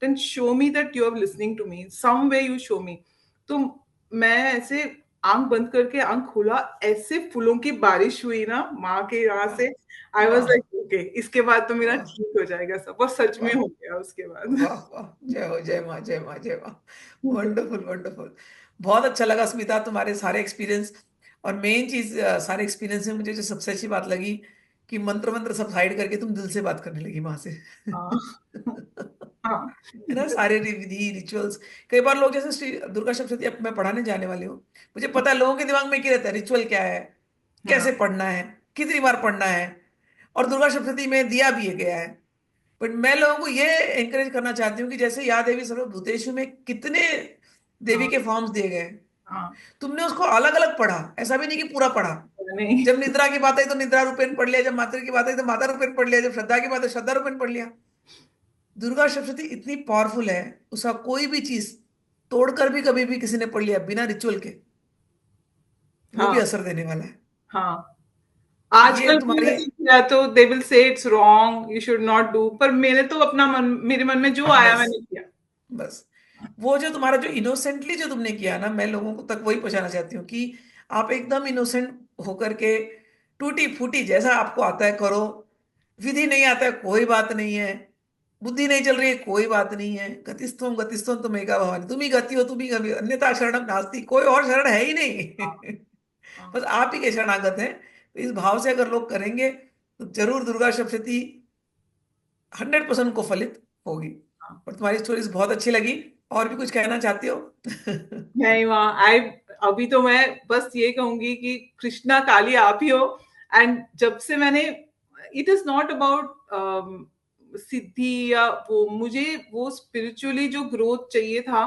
then show me that you are listening to me, some way you show me. तो मैं ऐसे आंख बंद करके आंख खोला, ऐसे फूलों की बारिश हुई ना माँ के यहाँ वाह से। आई वाज वाह लाइक ओके, इसके बाद तो मेरा वाह ठीक हो जाएगा सब। और सच में वाह हो गया उसके बाद। वाह वाह। जय हो, जय माँ, जय माँ, जय माँ। Wonderful wonderful. बहुत अच्छा लगा स्मिता तुम्हारे सारे एक्सपीरियंस। और मेन चीज सारे एक्सपीरियंस में मुझे जो सबसे अच्छी बात लगी कि मंत्र मंत्र सब साइड करके तुम दिल से बात करने लगी माँ से। हाँ हाँ है ना? सारे विधि रिचुअल्स। कई बार लोग जैसे श्री दुर्गा सप्तशती अब मैं पढ़ाने जाने वाली हूँ, मुझे पता है लोगों के दिमाग में क्या रहता है, रिचुअल क्या है, हाँ कैसे पढ़ना है, कितनी बार पढ़ना है, और दुर्गा सप्तशती में दिया भी गया है। बट मैं लोगों को ये एंकरेज करना चाहती हूँ कि जैसे या देवी सर्वभूतेषु में कितने देवी हाँ के फॉर्म्स दिए गए हैं, हाँ। तुमने उसको अलग अलग पढ़ा, ऐसा भी नहीं कि पूरा पढ़ा। नहीं। जब निद्रा की बात आई तो निद्रा रूपेण पढ़ लिया, जब माता की बात आई तो माता रूपेण पढ़ लिया, जब श्रद्धा की बात है श्रद्धा रूपेण पढ़ लिया। दुर्गा सप्तशती इतनी पावरफुल है, उसका कोई भी चीज तोड़कर भी कभी भी किसी ने पढ़ लिया बिना रिचुअल के, वो हाँ भी असर देने वाला है। हाँ। ये आजकल तुम्हारी, मैंने किया तो दे will say it's wrong, you should not do, पर मैंने तो अपना मन, मेरे मन में जो आया बस मैंने किया। बस वो जो तुम्हारा जो इनोसेंटली जो तुमने किया ना, मैं लोगों को तक वही पहुंचाना चाहती हूँ कि आप एकदम इनोसेंट होकर के टूटी फूटी जैसा आपको आता है करो। विधि नहीं आता है कोई बात नहीं है, बुद्धि नहीं चल रही है कोई बात नहीं है, गतिस्थम तुम एका भवानी, तुम ही गति हो, तुम ही गति हो, अन्यथा शरणम नास्ति, कोई और शरण है ही हाँ नहीं। हाँ बस आप ही के शरणागत हैं। तो इस भाव से अगर लोग करेंगे तो जरूर दुर्गा सप्तशती 100% को फलित होगी। हाँ। और तुम्हारी स्टोरीज बहुत अच्छी लगी। और भी कुछ कहना चाहती हो? नहीं वहाँ आई, अभी तो मैं बस ये कहूंगी कि कृष्णा काली आप ही हो। एंड जब से मैंने, इट इज नॉट अबाउट सिद्धि या वो, मुझे वो स्पिरिचुअली जो ग्रोथ चाहिए था।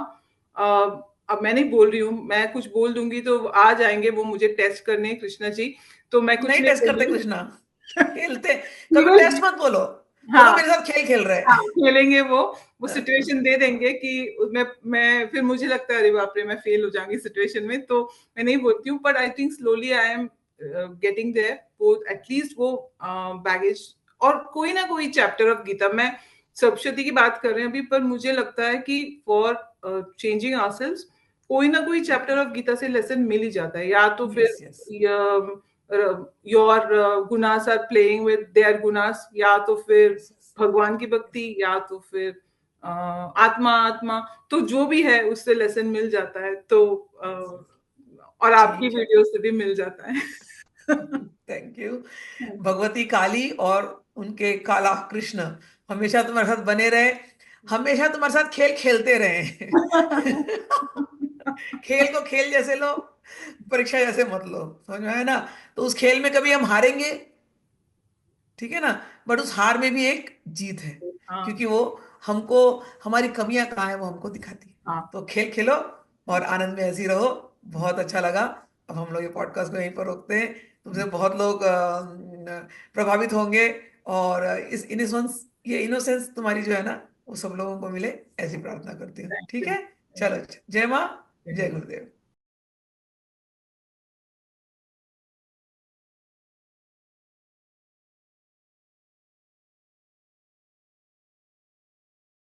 अब मैं नहीं बोल रही हूँ, मैं कुछ बोल दूंगी तो आ जाएंगे वो मुझे टेस्ट करने कृष्णा जी। तो मैं कुछ नहीं नहीं टेस्ट बोल करते रही कृष्णा, खेलते। कभी टेस्ट हूँ। मत बोलो, बोलो हाँ मेरे साथ खेल खेल रहे हाँ, हैं। खेलेंगे वो सिचुएशन दे देंगे कि मैं फिर मुझे लगता है अरे बाप रे मैं फेल हो जाऊंगी सिचुएशन में, तो मैं नहीं बोलती हूँ। But I think slowly I am getting there, वो एटलीस्ट वो बैगेज। और कोई ना कोई चैप्टर ऑफ गीता, मैं सप्तशती की बात कर रहे हैं अभी, पर मुझे लगता है कि फॉर चेंजिंग आवरसेल्व्स कोई ना कोई चैप्टर ऑफ गीता से लेसन मिल ही जाता है। या तो यस फिर yes. Your gunas are playing with their gunas, या तो फिर यस यस। भगवान की भक्ति, या तो फिर आत्मा आत्मा, तो जो भी है उससे लेसन मिल जाता है। तो और आपकी ठीक है। वीडियो से भी मिल जाता है। Thank you. भगवती काली और उनके काला कृष्ण हमेशा तुम्हारे साथ बने रहे, हमेशा तुम्हारे साथ खेल खेलते रहे। खेल को खेल जैसे लो, परीक्षा जैसे मत लो, समझ में आया ना? तो उस खेल में कभी हम हारेंगे, ठीक है ना, बट उस हार में भी एक जीत है, हाँ क्योंकि वो हमको हमारी कमियां कहाँ है वो हमको दिखाती है। हाँ तो खेल खेलो और आनंद में ऐसे ही रहो। बहुत अच्छा लगा। अब हम लोग ये पॉडकास्ट को यहीं पर रोकते हैं। तुमसे बहुत लोग प्रभावित होंगे, और इस इनोसेंस, ये इनोसेंस तुम्हारी जो है ना, वो सब लोगों को मिले, ऐसी प्रार्थना करती हूँ। थैंक ठीक यू। है? चलो, जय माँ, जय थैंक गुरुदेव।